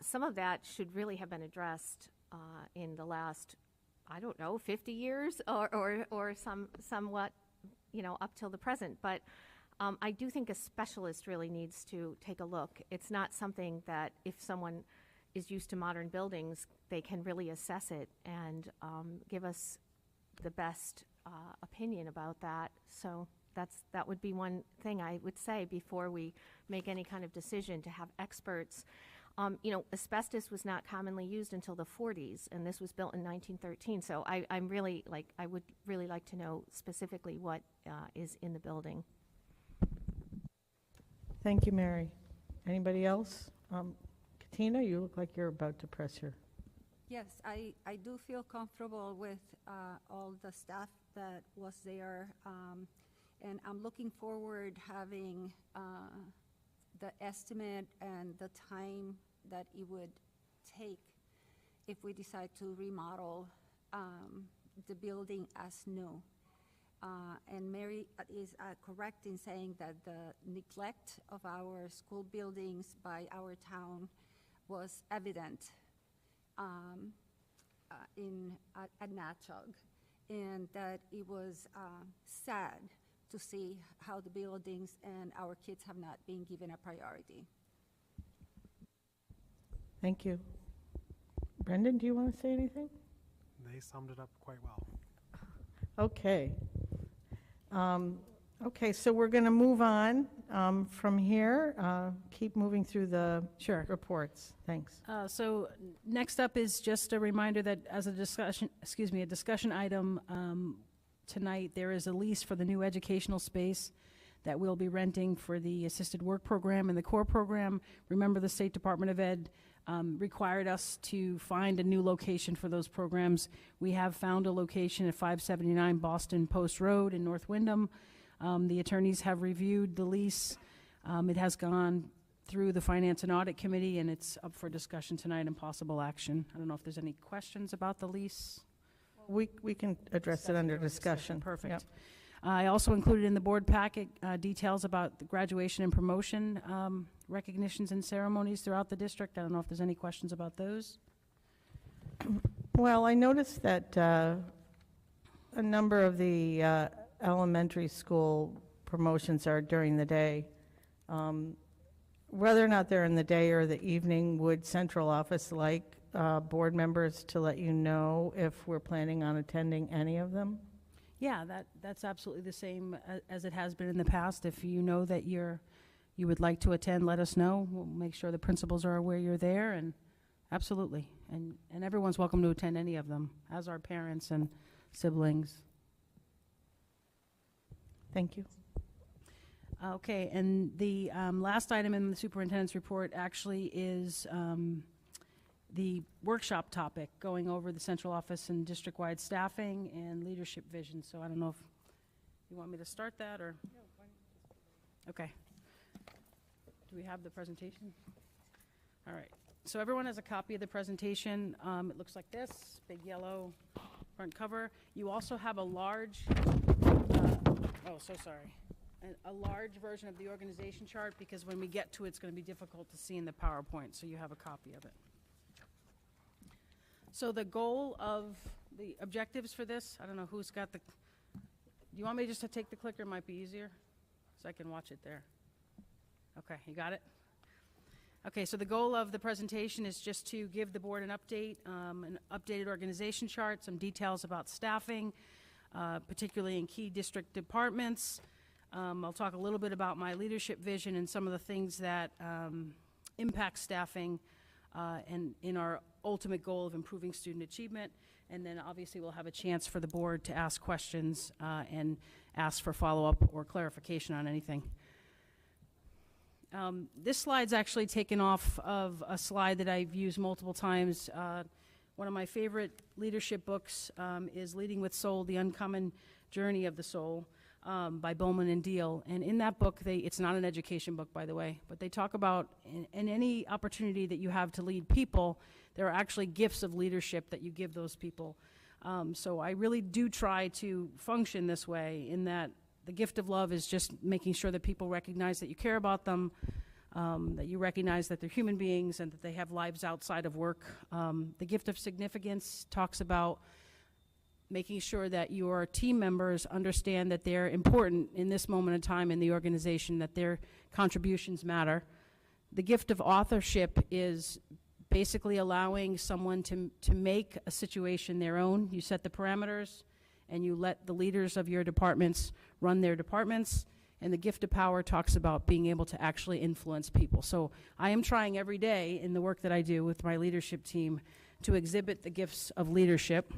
Some of that should really have been addressed in the last, I don't know, 50 years or somewhat, you know, up till the present. But I do think a specialist really needs to take a look. It's not something that if someone is used to modern buildings, they can really assess it and give us the best opinion about that. So that would be one thing I would say before we make any kind of decision, to have experts. You know, asbestos was not commonly used until the 40s, and this was built in 1913. So I'm really I would really like to know specifically what is in the building. Thank you, Mary. Anybody else? Katina, you look like you're about to press your... Yes, I do feel comfortable with all the staff that was there, and I'm looking forward having the estimate and the time that it would take if we decide to remodel the building as new. And Mary is correct in saying that the neglect of our school buildings by our town was evident at Natchog, and that it was sad to see how the buildings and our kids have not been given a priority. Thank you. Brendan, do you want to say anything? They summed it up quite well. Okay. Okay, so we're going to move on from here. Keep moving through the reports. Thanks. So next up is just a reminder that as a discussion item tonight, there is a lease for the new educational space that we'll be renting for the assisted work program and the core program. Remember, the State Department of Ed required us to find a new location for those programs. We have found a location at 579 Boston Post Road in North Windham. The attorneys have reviewed the lease. It has gone through the Finance and Audit Committee, and it's up for discussion tonight and possible action. I don't know if there's any questions about the lease. We can address it under discussion. Perfect. Yep. I also included in the board packet details about the graduation and promotion recognitions and ceremonies throughout the district. I don't know if there's any questions about those. Well, I noticed that a number of the elementary school promotions are during the day. Whether or not they're in the day or the evening, would central office like board members to let you know if we're planning on attending any of them? Yeah, that's absolutely the same as it has been in the past. If you know that you would like to attend, let us know. We'll make sure the principals are aware you're there, and absolutely. And everyone's welcome to attend any of them, as are parents and siblings. Thank you. Okay, and the last item in the superintendent's report actually is the workshop topic, going over the central office and district-wide staffing and leadership vision. So I don't know if you want me to start that, or? Okay. Do we have the presentation? All right. So everyone has a copy of the presentation. It looks like this, big yellow front cover. You also have a large, oh, so sorry. A large version of the organization chart, because when we get to it, it's going to be difficult to see in the PowerPoint, so you have a copy of it. So the goal of the objectives for this, I don't know who's got the, do you want me just to take the clicker? It might be easier, so I can watch it there. Okay, you got it? Okay, so the goal of the presentation is just to give the board an update, an updated organization chart, some details about staffing, particularly in key district departments. I'll talk a little bit about my leadership vision and some of the things that impact staffing and in our ultimate goal of improving student achievement. And then obviously we'll have a chance for the board to ask questions and ask for follow-up or clarification on anything. This slide's actually taken off of a slide that I've used multiple times. One of my favorite leadership books is Leading with Soul, The Uncommon Journey of the Soul, by Bowman and Deal. And in that book, it's not an education book, by the way, but they talk about in any opportunity that you have to lead people, there are actually gifts of leadership that you give those people. So I really do try to function this way, in that the gift of love is just making sure that people recognize that you care about them, that you recognize that they're human beings and that they have lives outside of work. The gift of significance talks about making sure that your team members understand that they're important in this moment of time in the organization, that their contributions matter. The gift of authorship is basically allowing someone to make a situation their own. You set the parameters, and you let the leaders of your departments run their departments. And the gift of power talks about being able to actually influence people. So I am trying every day in the work that I do with my leadership team to exhibit the gifts of leadership.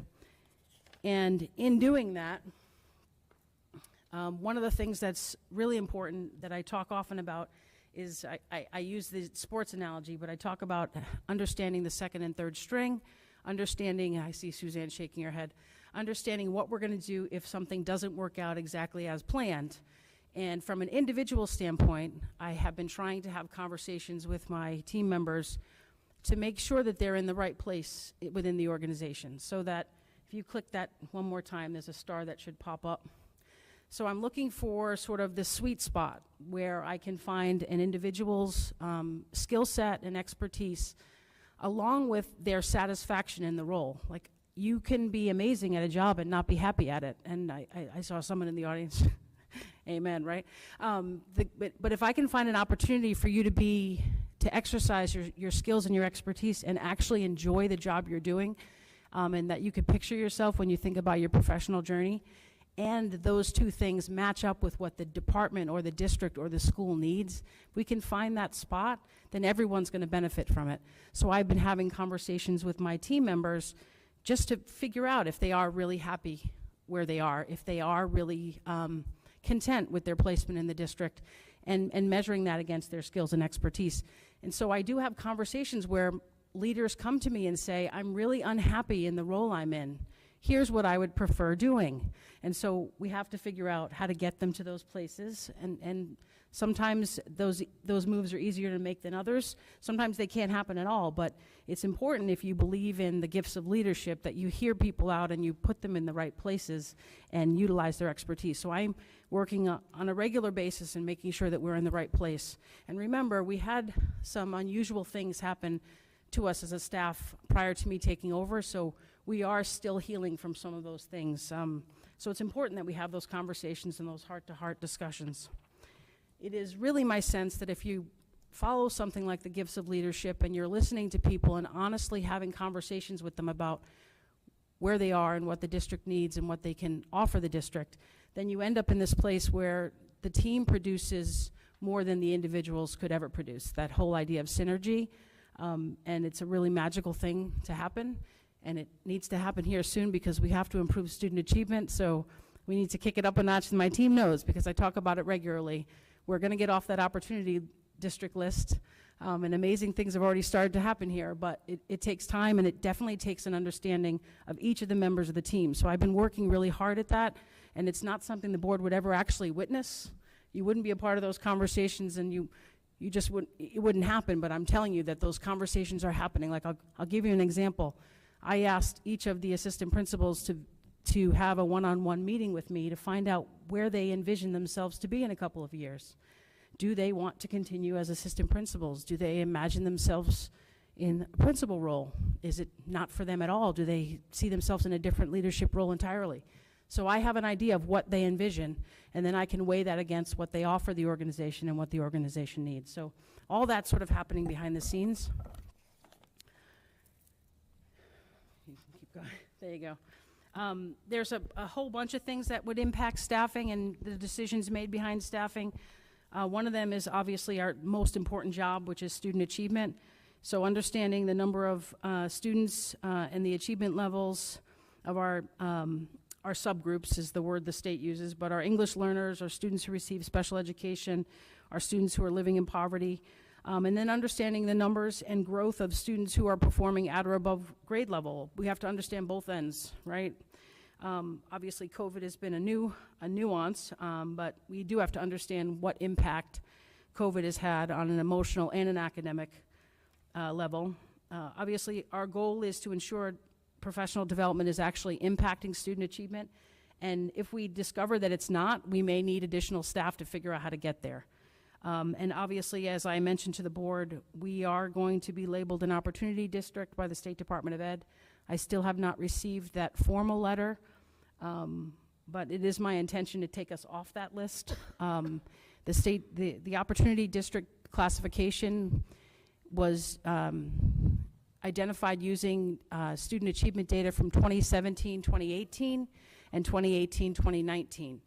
And in doing that, one of the things that's really important that I talk often about is I use the sports analogy, but I talk about understanding the second and third string, understanding, I see Suzanne shaking her head, understanding what we're going to do if something doesn't work out exactly as planned. And from an individual standpoint, I have been trying to have conversations with my team members to make sure that they're in the right place within the organization, so that if you click that one more time, there's a star that should pop up. So I'm looking for sort of the sweet spot where I can find an individual's skill set and expertise along with their satisfaction in the role. Like, you can be amazing at a job and not be happy at it. And I saw someone in the audience. Amen, right? But if I can find an opportunity for you to exercise your skills and your expertise and actually enjoy the job you're doing, and that you can picture yourself when you think about your professional journey, and those two things match up with what the department or the district or the school needs, if we can find that spot, then everyone's going to benefit from it. So I've been having conversations with my team members just to figure out if they are really happy where they are, if they are really content with their placement in the district and measuring that against their skills and expertise. And so I do have conversations where leaders come to me and say, I'm really unhappy in the role I'm in. Here's what I would prefer doing. And so we have to figure out how to get them to those places. And sometimes those moves are easier to make than others. Sometimes they can't happen at all. But it's important, if you believe in the gifts of leadership, that you hear people out and you put them in the right places and utilize their expertise. So I'm working on a regular basis and making sure that we're in the right place. And remember, we had some unusual things happen to us as a staff prior to me taking over, so we are still healing from some of those things. So it's important that we have those conversations and those heart-to-heart discussions. It is really my sense that if you follow something like the gifts of leadership and you're listening to people and honestly having conversations with them about where they are and what the district needs and what they can offer the district, then you end up in this place where the team produces more than the individuals could ever produce. That whole idea of synergy. And it's a really magical thing to happen, and it needs to happen here soon because we have to improve student achievement, so we need to kick it up a notch, and my team knows because I talk about it regularly. We're going to get off that opportunity district list, and amazing things have already started to happen here, but it takes time, and it definitely takes an understanding of each of the members of the team. So I've been working really hard at that, and it's not something the board would ever actually witness. You wouldn't be a part of those conversations, and you just wouldn't, it wouldn't happen, but I'm telling you that those conversations are happening. Like, I'll give you an example. I asked each of the assistant principals to have a one-on-one meeting with me to find out where they envision themselves to be in a couple of years. Do they want to continue as assistant principals? Do they imagine themselves in a principal role? Is it not for them at all? Do they see themselves in a different leadership role entirely? So I have an idea of what they envision, and then I can weigh that against what they offer the organization and what the organization needs. So all that's sort of happening behind the scenes. Keep going. There you go. There's a whole bunch of things that would impact staffing and the decisions made behind staffing. One of them is obviously our most important job, which is student achievement. So understanding the number of students and the achievement levels of our subgroups is the word the state uses, but our English learners, our students who receive special education, our students who are living in poverty, and then understanding the numbers and growth of students who are performing at or above grade level. We have to understand both ends, right? Obviously, COVID has been a nuance, but we do have to understand what impact COVID has had on an emotional and an academic level. Obviously, our goal is to ensure professional development is actually impacting student achievement, and if we discover that it's not, we may need additional staff to figure out how to get there. And obviously, as I mentioned to the board, we are going to be labeled an opportunity district by the State Department of Ed. I still have not received that formal letter, but it is my intention to take us off that list. The opportunity district classification was identified using student achievement data from 2017, 2018, and 2018, 2019.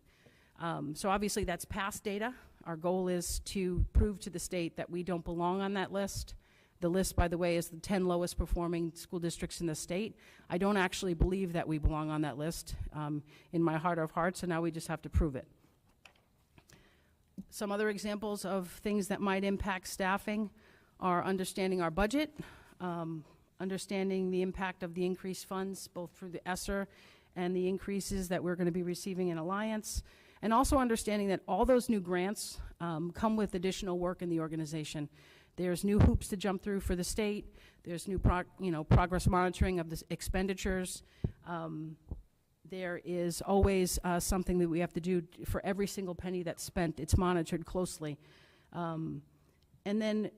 So obviously that's past data. Our goal is to prove to the state that we don't belong on that list. The list, by the way, is the 10 lowest performing school districts in the state. I don't actually believe that we belong on that list in my heart of hearts, and now we just have to prove it. Some other examples of things that might impact staffing are understanding our budget, understanding the impact of the increased funds, both through the ESSER and the increases that we're going to be receiving in Alliance, and also understanding that all those new grants come with additional work in the organization. There's new hoops to jump through for the state. There's new progress monitoring of the expenditures. There is always something that we have to do for every single penny that's spent. It's monitored closely. And then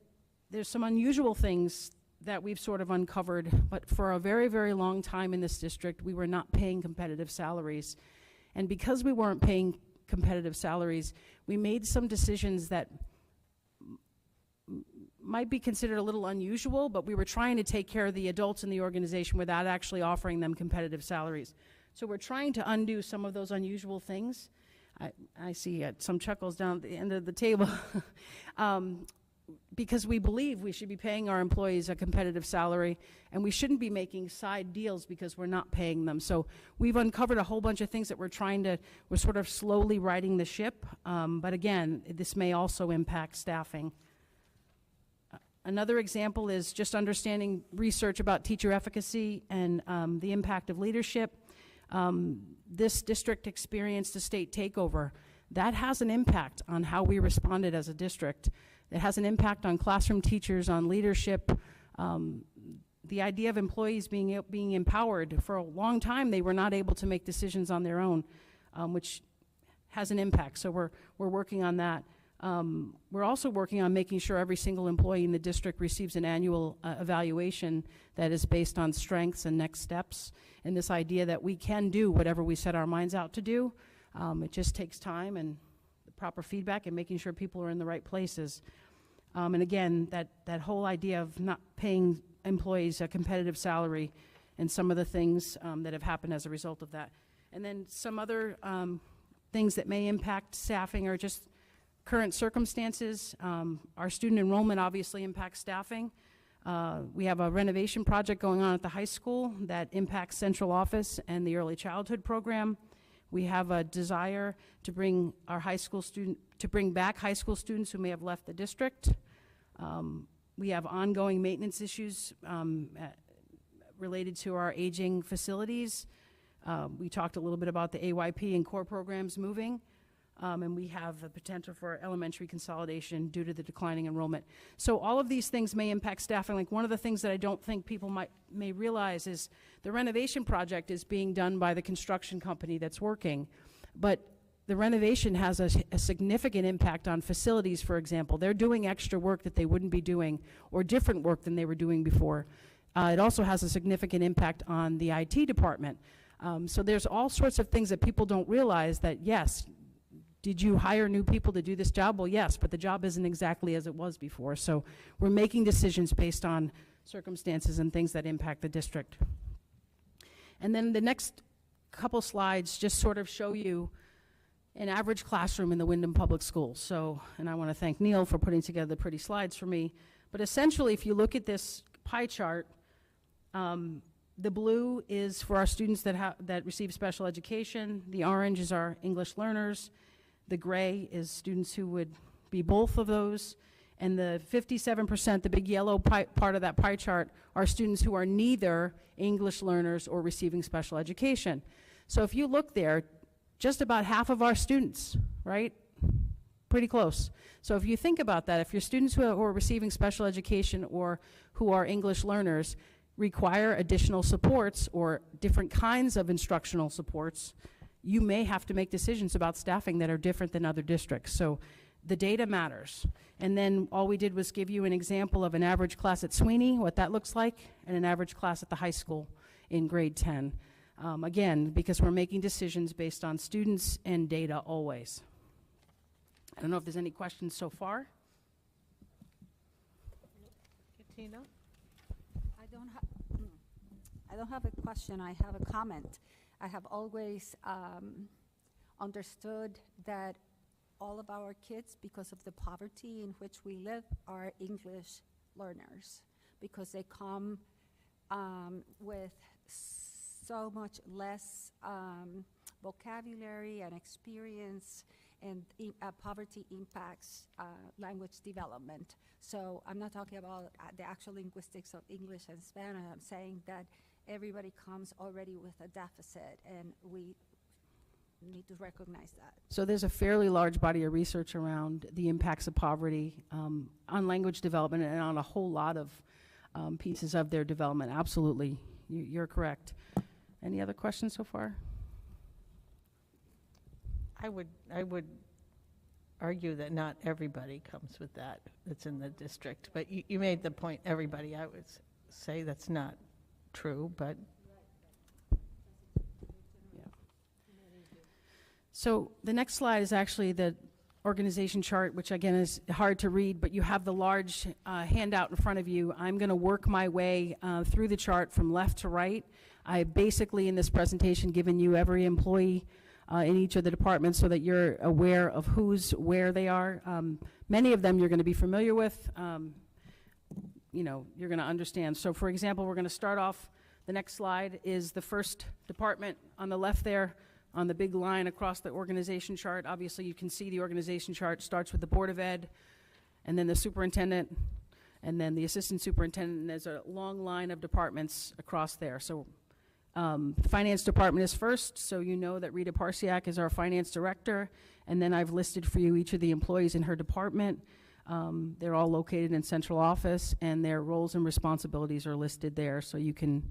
there's some unusual things that we've sort of uncovered, but for a very, very long time in this district, we were not paying competitive salaries. And because we weren't paying competitive salaries, we made some decisions that might be considered a little unusual, but we were trying to take care of the adults in the organization without actually offering them competitive salaries. So we're trying to undo some of those unusual things. I see some chuckles down at the end of the table. because we believe we should be paying our employees a competitive salary, and we shouldn't be making side deals because we're not paying them. So we've uncovered a whole bunch of things that we're sort of slowly righting the ship, but again, this may also impact staffing. Another example is just understanding research about teacher efficacy and the impact of leadership. This district experienced a state takeover. That has an impact on how we responded as a district. It has an impact on classroom teachers, on leadership. The idea of employees being empowered, for a long time they were not able to make decisions on their own, which has an impact. So we're working on that. We're also working on making sure every single employee in the district receives an annual evaluation that is based on strengths and next steps, and this idea that we can do whatever we set our minds out to do. It just takes time and the proper feedback and making sure people are in the right places. And again, that whole idea of not paying employees a competitive salary and some of the things that have happened as a result of that. And then some other things that may impact staffing are just current circumstances. Our student enrollment obviously impacts staffing. We have a renovation project going on at the high school that impacts central office and the early childhood program. We have a desire to bring back high school students who may have left the district. We have ongoing maintenance issues related to our aging facilities. We talked a little bit about the AYP and core programs moving. And we have the potential for elementary consolidation due to the declining enrollment. So all of these things may impact staffing. Like, one of the things that I don't think people may realize is the renovation project is being done by the construction company that's working, but the renovation has a significant impact on facilities, for example. They're doing extra work that they wouldn't be doing, or different work than they were doing before. It also has a significant impact on the IT department. So there's all sorts of things that people don't realize that, yes, did you hire new people to do this job? Well, yes, but the job isn't exactly as it was before. So we're making decisions based on circumstances and things that impact the district. And then the next couple slides just sort of show you an average classroom in the Windham Public Schools. So, and I want to thank Neil for putting together the pretty slides for me. But essentially, if you look at this pie chart, the blue is for our students that receive special education. The orange is our English learners. The gray is students who would be both of those. And the 57%, the big yellow part of that pie chart, are students who are neither English learners or receiving special education. So if you look there, just about half of our students, right? Pretty close. So if you think about that, if your students who are receiving special education or who are English learners require additional supports or different kinds of instructional supports, you may have to make decisions about staffing that are different than other districts. So the data matters. And then all we did was give you an example of an average class at Sweeney, what that looks like, and an average class at the high school in grade 10. Again, because we're making decisions based on students and data always. I don't know if there's any questions so far. Katina? I don't have a question, I have a comment. I have always understood that all of our kids, because of the poverty in which we live, are English learners, because they come with so much less vocabulary and experience, and poverty impacts language development. So I'm not talking about the actual linguistics of English and Spanish. I'm saying that everybody comes already with a deficit, and we need to recognize that. So there's a fairly large body of research around the impacts of poverty on language development and on a whole lot of pieces of their development. Absolutely, you're correct. Any other questions so far? I would argue that not everybody comes with that that's in the district, but you made the point, everybody. I would say that's not true, but. Yeah. So the next slide is actually the organization chart, which again is hard to read, but you have the large handout in front of you. I'm going to work my way through the chart from left to right. I basically in this presentation given you every employee in each of the departments so that you're aware of who's where they are. Many of them you're going to be familiar with. You know, you're going to understand. So for example, we're going to start off, the next slide is the first department on the left there on the big line across the organization chart. Obviously you can see the organization chart starts with the Board of Ed, and then the superintendent, and then the assistant superintendent, and there's a long line of departments across there. So the finance department is first, so you know that Rita Parsiak is our finance director, and then I've listed for you each of the employees in her department. They're all located in central office, and their roles and responsibilities are listed there, so you can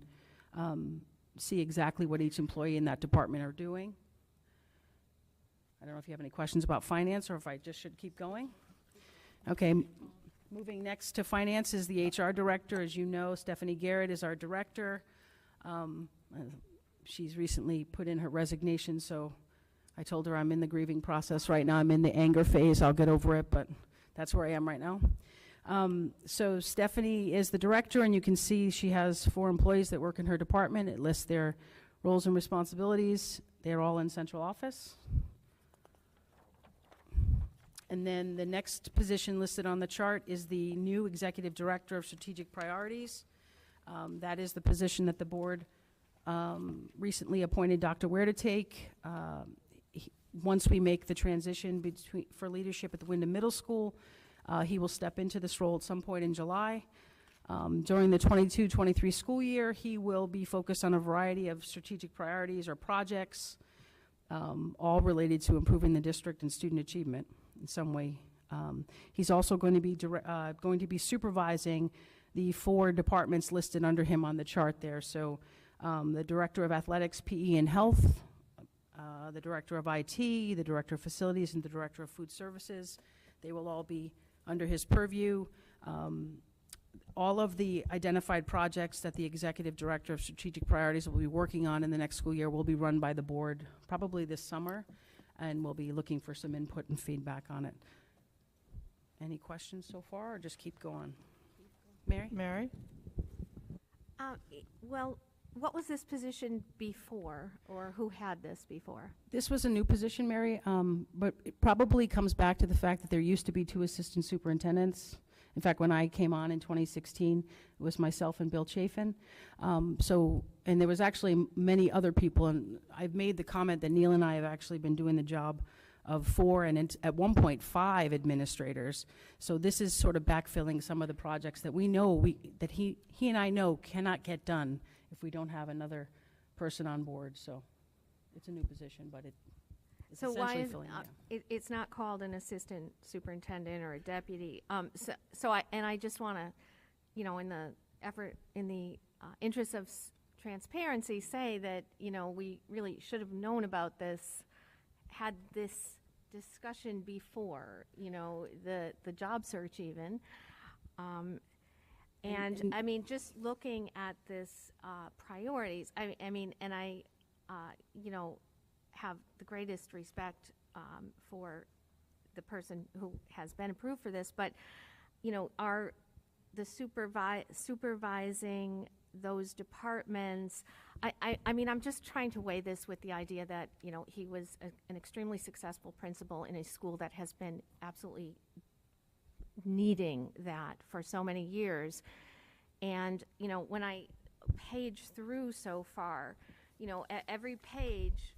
see exactly what each employee in that department are doing. I don't know if you have any questions about finance, or if I just should keep going. Okay, moving next to finance is the HR director. As you know, Stephanie Garrett is our director. She's recently put in her resignation, so I told her I'm in the grieving process right now. I'm in the anger phase. I'll get over it, but that's where I am right now. So Stephanie is the director, and you can see she has 4 employees that work in her department. It lists their roles and responsibilities. They're all in central office. And then the next position listed on the chart is the new executive director of strategic priorities. That is the position that the board recently appointed Dr. Ware to take. Once we make the transition for leadership at the Windham Middle School, he will step into this role at some point in July. During the 22-23 school year, he will be focused on a variety of strategic priorities or projects, all related to improving the district and student achievement in some way. He's also going to be supervising the 4 departments listed under him on the chart there. So the Director of Athletics, PE, and Health, the Director of IT, the Director of Facilities, and the Director of Food Services. They will all be under his purview. All of the identified projects that the Executive Director of Strategic Priorities will be working on in the next school year will be run by the board probably this summer, and we'll be looking for some input and feedback on it. Any questions so far, or just keep going? Mary? Mary? Well, what was this position before, or who had this before? This was a new position, Mary, but it probably comes back to the fact that there used to be 2 assistant superintendents. In fact, when I came on in 2016, it was myself and Bill Chafin. And there was actually many other people, and I've made the comment that Neil and I have actually been doing the job of 4 and at one point 5 administrators. So this is sort of backfilling some of the projects that we know that he and I know cannot get done if we don't have another person on board. So it's a new position, but it's So why essentially is filling it's not called an assistant superintendent or a deputy? I just want to, you know, in the interest of transparency, say that, you know, we really should have known about this, had this discussion before, you know, the job search even. And I mean, just looking at this priorities, I mean, and I, you know, have the greatest respect for the person who has been approved for this, but, you know, are the supervising those departments, I mean, I'm just trying to weigh this with the idea that, you know, he was an extremely successful principal in a school that has been absolutely needing that for so many years. And, you know, when I page through so far, you know, every page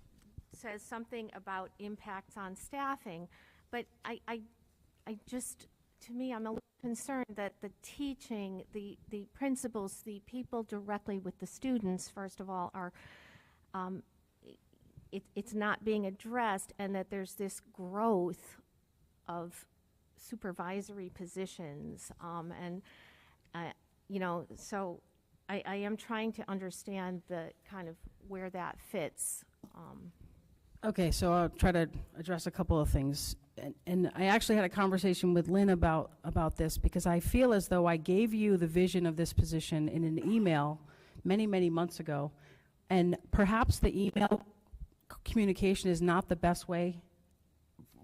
says something about impacts on staffing, but I just, to me, I'm a little concerned that the teaching, the principals, the people directly with the students, first of all, are, it's not being addressed, and that there's this growth of supervisory positions, and you know, so I am trying to understand the kind of where that fits. Okay, so I'll try to address a couple of things. And I actually had a conversation with Lynn about this, because I feel as though I gave you the vision of this position in an email many, many months ago. And perhaps the email communication is not the best way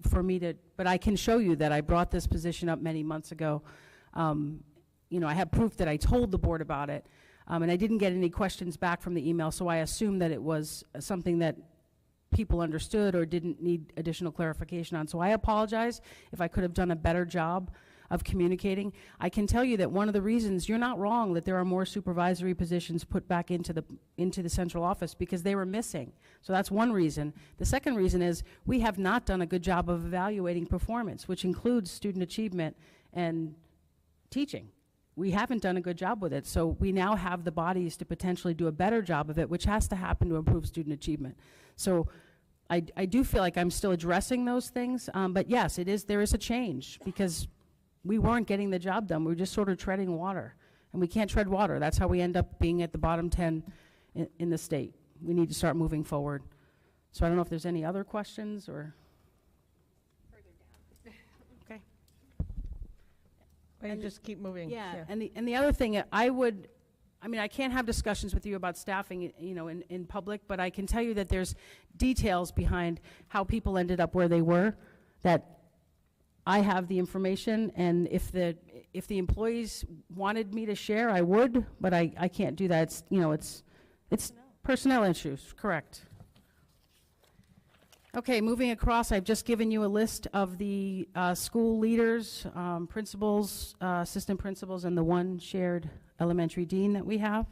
for me to, but I can show you that I brought this position up many months ago. You know, I have proof that I told the board about it, and I didn't get any questions back from the email, so I assumed that it was something that people understood or didn't need additional clarification on. So I apologize if I could have done a better job of communicating. I can tell you that one of the reasons, you're not wrong, that there are more supervisory positions put back into the central office, because they were missing. So that's one reason. The second reason is we have not done a good job of evaluating performance, which includes student achievement and teaching. We haven't done a good job with it, so we now have the bodies to potentially do a better job of it, which has to happen to improve student achievement. So I do feel like I'm still addressing those things, but yes, there is a change, because we weren't getting the job done. We were just sort of treading water, and we can't tread water. That's how we end up being at the bottom 10 in the state. We need to start moving forward. So I don't know if there's any other questions or. Okay. And just keep moving. Yeah, and the other thing, I can't have discussions with you about staffing, in public, but I can tell you that there's details behind how people ended up where they were, that I have the information, and if the employees wanted me to share, I would, but I can't do that. It's personnel issues, correct. Okay, moving across, I've just given you a list of the school leaders, principals, assistant principals, and the one shared elementary dean that we have.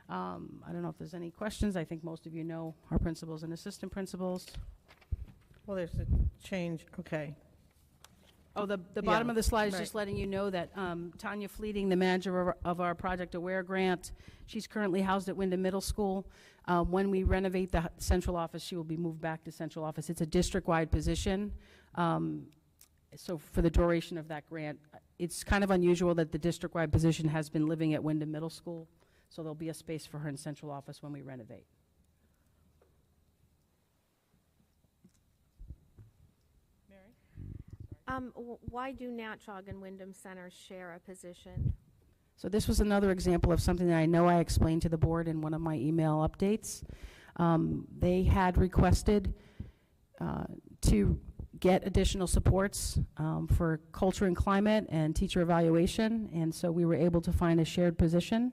I don't know if there's any questions. I think most of you know our principals and assistant principals. Well, there's a change, okay. Oh, the bottom of the slide is just letting you know that Tanya Fleeting, the manager of our Project Aware grant, she's currently housed at Windham Middle School. When we renovate the central office, she will be moved back to central office. It's a district-wide position. So for the duration of that grant, it's kind of unusual that the district-wide position has been living at Windham Middle School. So there'll be a space for her in central office when we renovate. Why do Natchog and Windham Centers share a position? So this was another example of something that I know I explained to the board in one of my email updates. They had requested to get additional supports for culture and climate and teacher evaluation, and so we were able to find a shared position.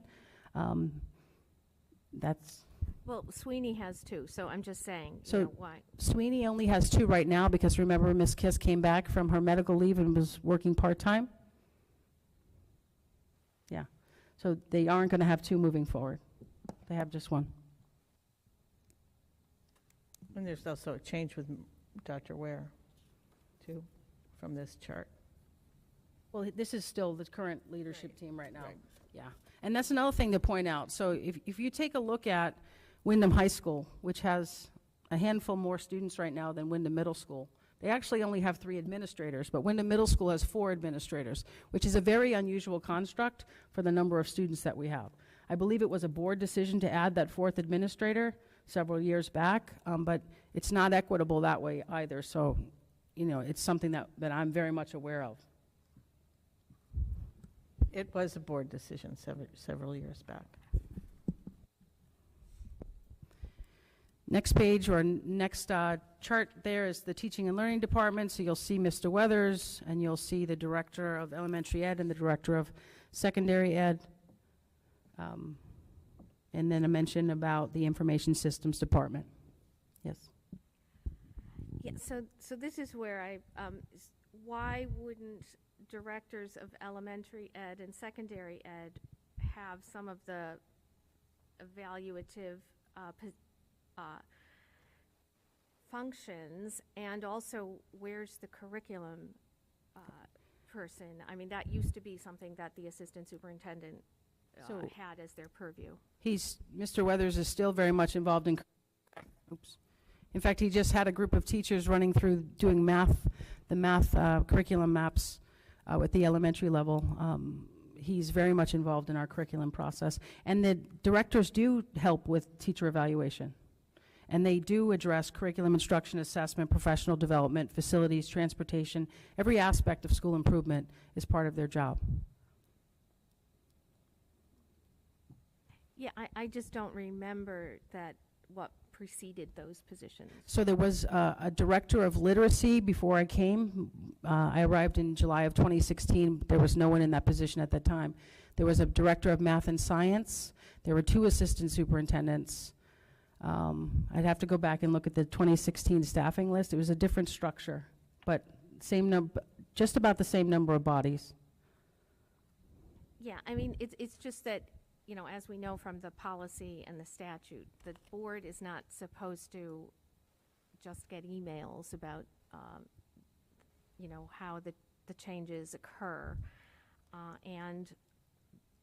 Well, Sweeney has two, so I'm just saying, So why? Sweeney only has 2 right now, because remember, Ms. Kiss came back from her medical leave and was working part-time? Yeah. So they aren't going to have 2 moving forward. They have just 1. And there's also a change with Dr. Ware, too, from this chart. Well, this is still the current leadership team right now. Right. Yeah. And that's another thing to point out. So if you take a look at Windham High School, which has a handful more students right now than Windham Middle School. They actually only have 3 administrators, but Windham Middle School has 4 administrators, which is a very unusual construct for the number of students that we have. I believe it was a board decision to add that 4th administrator several years back, but it's not equitable that way either. So, it's something that I'm very much aware of. It was a board decision several years back. Next page, or next chart there, is the teaching and learning department. So you'll see Mr. Weathers, and you'll see the director of elementary ed and the director of secondary ed. And then a mention about the information systems department. Yes. Yeah, so this is where why wouldn't directors of elementary ed and secondary ed have some of the evaluative functions, and also where's the curriculum person? I mean, that used to be something that the assistant superintendent had as their purview. Mr. Weathers is still very much involved in, in fact, he just had a group of teachers running through doing the math curriculum maps at the elementary level. He's very much involved in our curriculum process. And the directors do help with teacher evaluation. And they do address curriculum instruction, assessment, professional development, facilities, transportation. Every aspect of school improvement is part of their job. Yeah, I just don't remember what preceded those positions. So there was a director of literacy before I came. I arrived in July of 2016. There was no one in that position at that time. There was a director of math and science. There were 2 assistant superintendents. I'd have to go back and look at the 2016 staffing list. It was a different structure, but same number, just about the same number of bodies. Yeah, I mean, it's just that, you know, as we know from the policy and the statute, the board is not supposed to just get emails about, you know, how the changes occur. And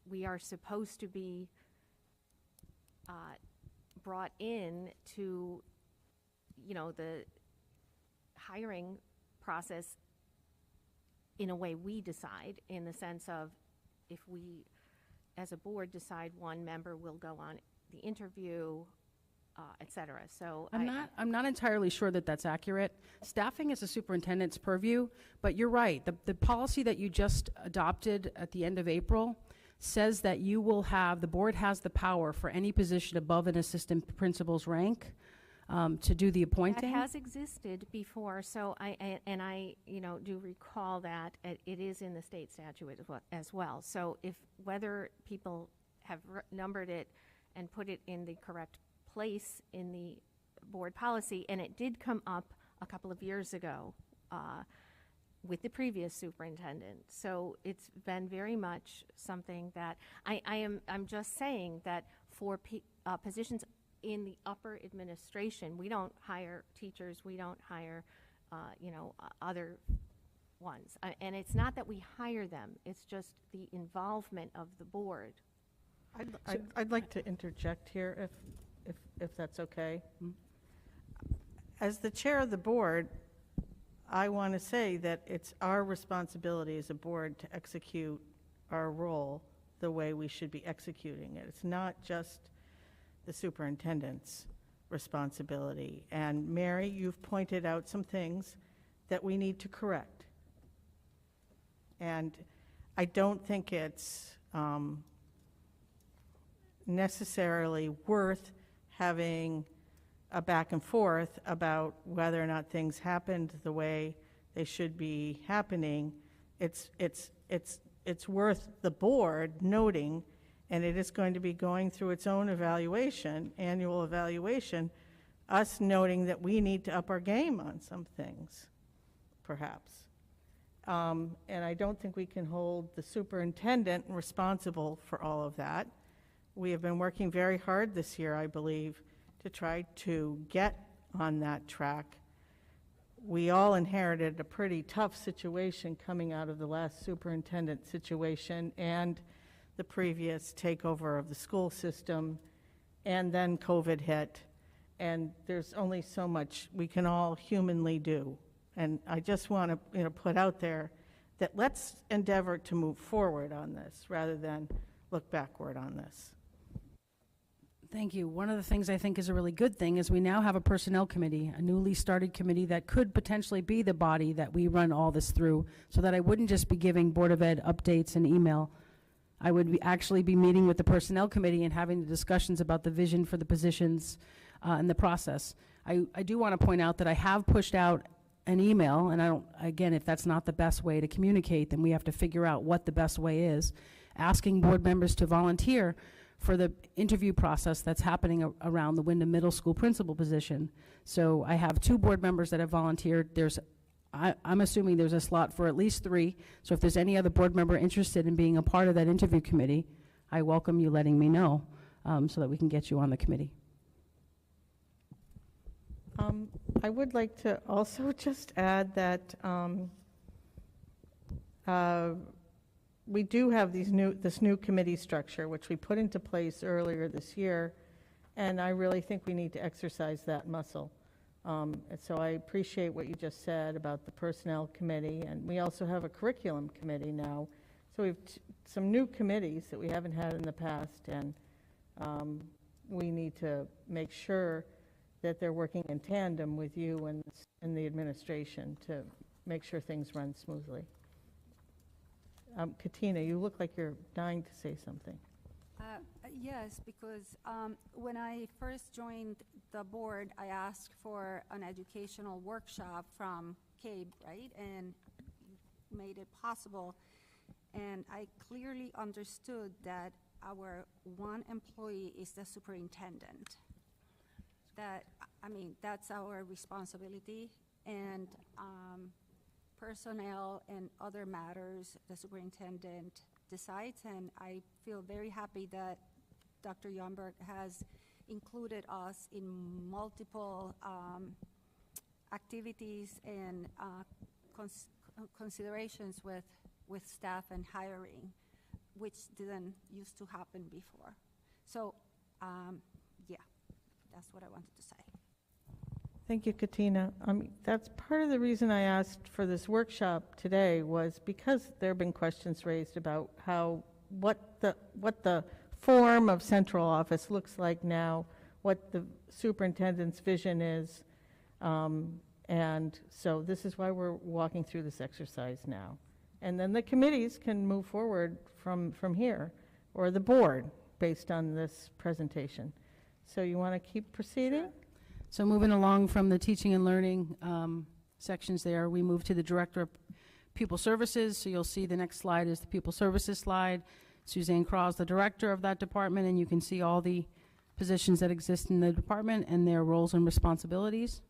we are supposed to be brought in to, you know, the hiring process in a way we decide, in the sense of if we, as a board, decide one member will go on the interview, et cetera. So I'm not entirely sure that that's accurate. Staffing is a superintendent's purview, but you're right. The policy that you just adopted at the end of April says that you will have, the board has the power for any position above an assistant principal's rank to do the appointing. That has existed before, so I you know, do recall that it is in the state statute as well. So if, whether people have numbered it and put it in the correct place in the board policy, and it did come up a couple of years ago with the previous superintendent. So it's been very much something that I'm just saying that for positions in the upper administration, we don't hire teachers, we don't hire, you know, other ones. And it's not that we hire them, it's just the involvement of the board. I'd like to interject here, if that's okay. As the chair of the board, I want to say that it's our responsibility as a board to execute our role the way we should be executing it. It's not just the superintendent's responsibility. And Mary, you've pointed out some things that we need to correct. And I don't think it's necessarily worth having a back and forth about whether or not things happened the way they should be happening. It's worth the board noting, and it is going to be going through its own evaluation, annual evaluation, us noting that we need to up our game on some things, perhaps. And I don't think we can hold the superintendent responsible for all of that. We have been working very hard this year, I believe, to try to get on that track. We all inherited a pretty tough situation coming out of the last superintendent situation and the previous takeover of the school system, and then COVID hit, and there's only so much we can all humanly do. And I just want to, put out there that let's endeavor to move forward on this rather than look backward on this. Thank you. One of the things I think is a really good thing is we now have a personnel committee, a newly started committee that could potentially be the body that we run all this through, so that I wouldn't just be giving Board of Ed updates and email. I would actually be meeting with the personnel committee and having the discussions about the vision for the positions and the process. I do want to point out that I have pushed out an email, and I don't, again, if that's not the best way to communicate, then we have to figure out what the best way is, asking board members to volunteer for the interview process that's happening around the Windham Middle School principal position. So I have 2 board members that have volunteered. I'm assuming there's a slot for at least 3. So if there's any other board member interested in being a part of that interview committee, I welcome you letting me know so that we can get you on the committee. I would like to also just add that we do have this new committee structure, which we put into place earlier this year, and I really think we need to exercise that muscle. And so I appreciate what you just said about the personnel committee, and we also have a curriculum committee now. So we have some new committees that we haven't had in the past, and we need to make sure that they're working in tandem with you and the administration to make sure things run smoothly. Katina, you look like you're dying to say something. Yes, because when I first joined the board, I asked for an educational workshop from CABE, right? And made it possible. And I clearly understood that our one employee is the superintendent. that, I mean, that's our responsibility, and personnel and other matters, the superintendent decides, and I feel very happy that Dr. Yonberg has included us in multiple activities and considerations with staff and hiring, which didn't used to happen before. So, yeah, that's what I wanted to say. Thank you, Katina. That's part of the reason I asked for this workshop today, was because there have been questions raised about what the form of central office looks like now, what the superintendent's vision is, and so this is why we're walking through this exercise now. And then the committees can move forward from here, or the board, based on this presentation. So you want to keep proceeding? Sure. So moving along from the teaching and learning sections there, we move to the Director of Pupil Services. So you'll see the next slide is the Pupil Services slide. Suzanne Craw is the director of that department, and you can see all the positions that exist in the department and their roles and responsibilities.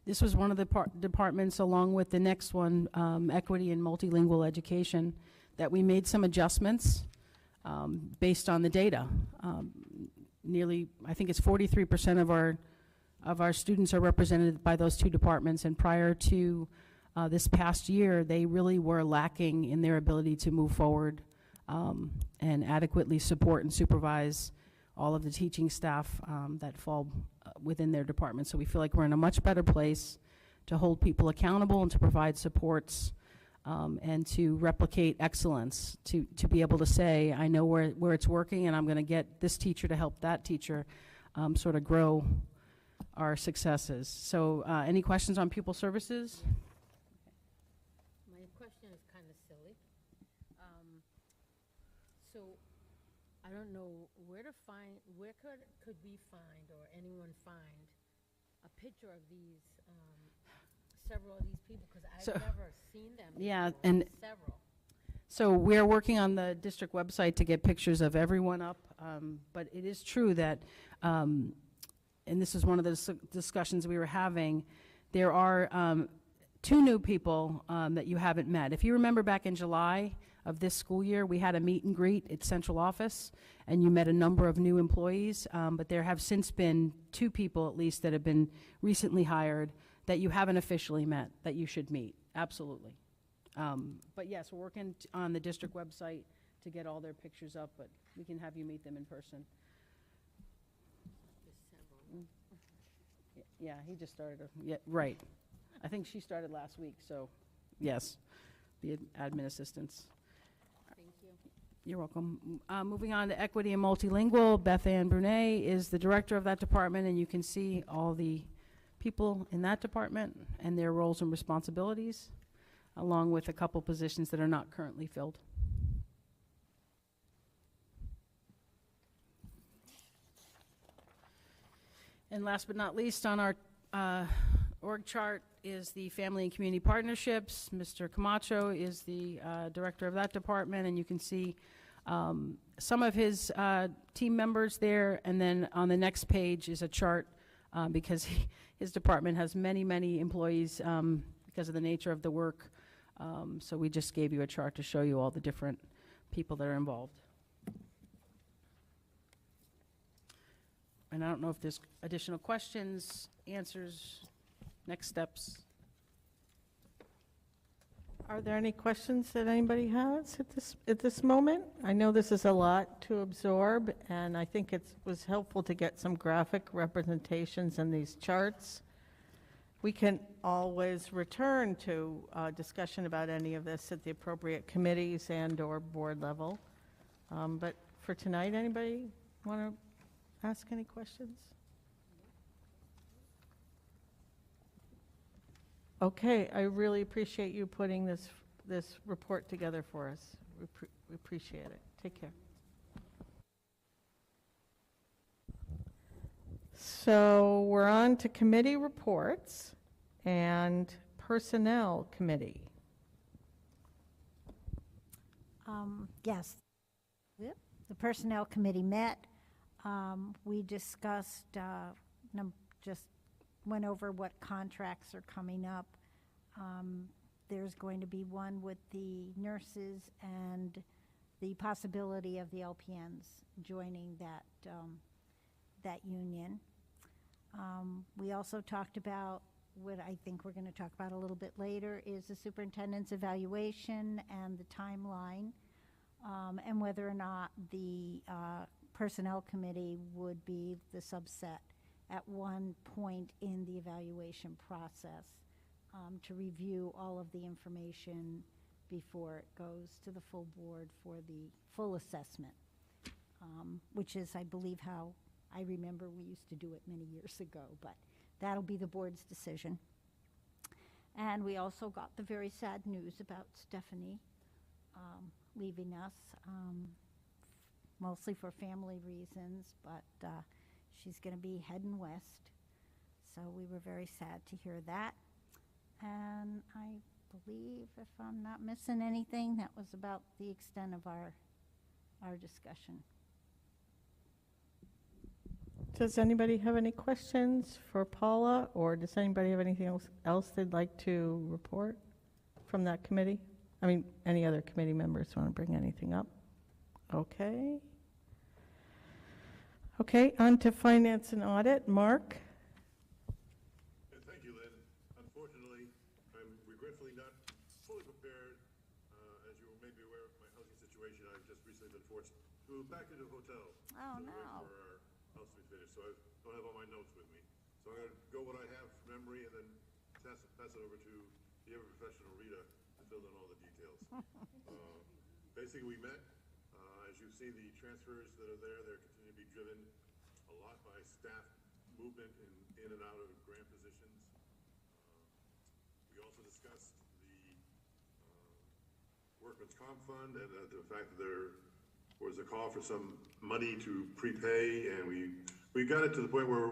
This was one of the departments, along with the next one, equity and multilingual education, that we made some adjustments based on the data. Nearly, I think it's 43% of our students are represented by those two departments, and prior to this past year, they really were lacking in their ability to move forward and adequately support and supervise all of the teaching staff that fall within their department. So we feel like we're in a much better place to hold people accountable and to provide supports and to replicate excellence, to be able to say, I know where it's working, and I'm going to get this teacher to help that teacher sort of grow our successes. So any questions on pupil services? My question is kind of silly. So I don't know where could we find, or anyone find, a picture of these, several of these people, because I've never seen them before. Yeah, and several. So we're working on the district website to get pictures of everyone up, but it is true that, and this is one of the discussions we were having, there are 2 new people that you haven't met. If you remember back in July of this school year, we had a meet and greet at central office, and you met a number of new employees, but there have since been 2 people at least that have been recently hired that you haven't officially met, that you should meet, absolutely. But yes, we're working on the district website to get all their pictures up, but we can have you meet them in person. Yeah, he just started, yeah, right. I think she started last week, so yes, the admin assistants. Thank you. You're welcome. Moving on to equity and multilingual, Beth Ann Brunet is the director of that department, and you can see all the people in that department and their roles and responsibilities, along with a couple positions that are not currently filled. And last but not least on our org chart is the Family and Community Partnerships. Mr. Camacho is the director of that department, and you can see some of his team members there. And then on the next page is a chart because his department has many, many employees because of the nature of the work. So we just gave you a chart to show you all the different people that are involved. And I don't know if there's additional questions, answers, next steps. Are there any questions that anybody has at this moment? I know this is a lot to absorb, and I think it was helpful to get some graphic representations in these charts. We can always return to discussion about any of this at the appropriate committees and/or board level. But for tonight, anybody want to ask any questions? Okay, I really appreciate you putting this report together for us. We appreciate it. Take care. So we're on to committee reports and personnel committee. Yes. The personnel committee met. We discussed, just went over what contracts are coming up. There's going to be one with the nurses and the possibility of the LPNs joining that union. We also talked about what I think we're going to talk about a little bit later is the superintendent's evaluation and the timeline, and whether or not the personnel committee would be the subset at one point in the evaluation process, to review all of the information before it goes to the full board for the full assessment, which is, I believe, how I remember we used to do it many years ago, but that'll be the board's decision. And we also got the very sad news about Stephanie leaving us, mostly for family reasons, but she's going to be heading west. So we were very sad to hear that. And I believe, if I'm not missing anything, that was about the extent of our discussion. Does anybody have any questions for Paula, or does anybody have anything else they'd like to report from that committee? I mean, any other committee members want to bring anything up? Okay. Okay, on to finance and audit. Mark? Thank you, Lynn. Unfortunately, I'm regretfully not fully prepared. As you may be aware of my housing situation, I've just recently been forced to move back into a hotel. Oh, to wait no. for our house to be finished, so I don't have all my notes with me. So I'm going to go what I have from memory and then pass it over to the ever-professional Rita to fill in all the details. Basically, we met. As you see, the transfers that are there, they're continuing to be driven a lot by staff movement in and out of grant positions. We also discussed the workman's comp fund and the fact that there was a call for some money to prepay, and we got it to the point where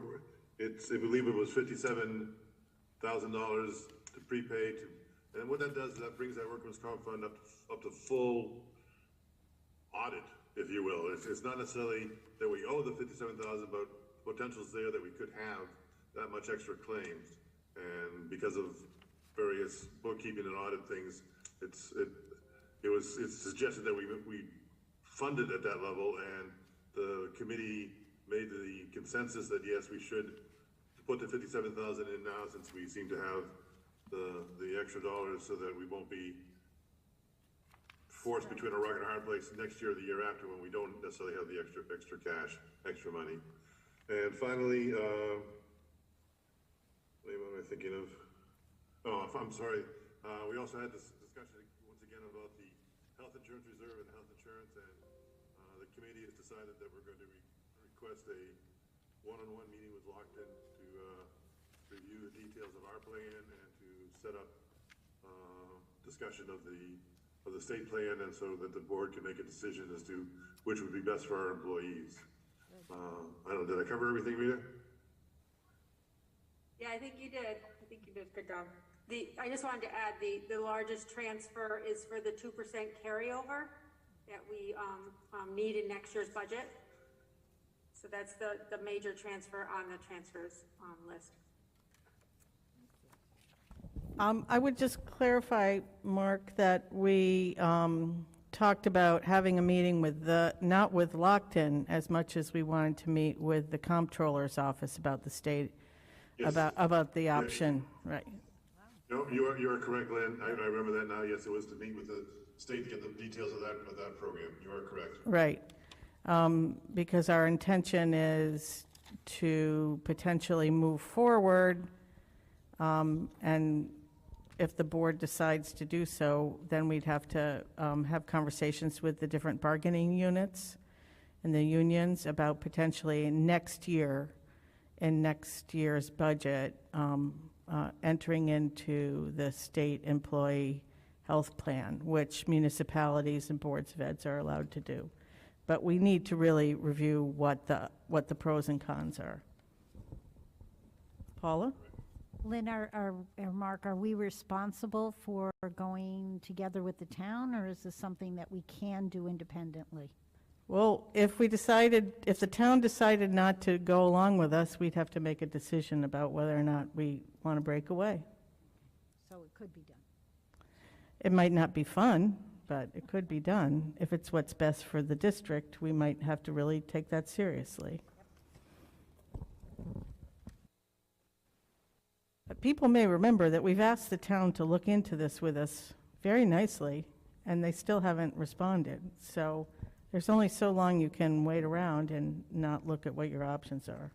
I believe it was $57,000 to prepay to, and what that does is that brings that workman's comp fund up to full audit, if you will. It's not necessarily that we owe the $57,000, but potential's there that we could have that much extra claims, and because of various bookkeeping and audit things, it's suggested that we fund it at that level, and the committee made the consensus that yes, we should put the $57,000 in now, since we seem to have the extra dollars, so that we won't be forced between a rock and a hard place next year or the year after, when we don't necessarily have the extra cash, extra money. And finally, what am I thinking of? Oh, I'm sorry. We also had this discussion once again about the health insurance reserve and health insurance, and the committee has decided that we're going to request a one-on-one meeting with Lockton to review the details of our plan and to set up discussion of the state plan, and so that the board can make a decision as to which would be best for our employees. I don't know, did I cover everything, Rita? Yeah, I think you did. I think you did a good job. I just wanted to add, the largest transfer is for the 2% carryover that we need in next year's budget. So that's the major transfer on the transfers list. I would just clarify, Mark, that we talked about having a meeting with not with Lockton as much as we wanted to meet with the comptroller's office about the state, Yes. about the option, right? No, you are correct, Lynn. I remember that now. Yes, it was to meet with the state to get the details of that program. You are correct. Right. Because our intention is to potentially move forward, and if the board decides to do so, then we'd have to have conversations with the different bargaining units and the unions about potentially next year, in next year's budget, entering into the state employee health plan, which municipalities and boards of eds are allowed to do. But we need to really review what the pros and cons are. Paula? Lynn, or Mark, are we responsible for going together with the town, or is this something that we can do independently? Well, if the town decided not to go along with us, we'd have to make a decision about whether or not we want to break away. So it could be done. It might not be fun, but it could be done. If it's what's best for the district, we might have to really take that seriously. But people may remember that we've asked the town to look into this with us very nicely, and they still haven't responded. So there's only so long you can wait around and not look at what your options are.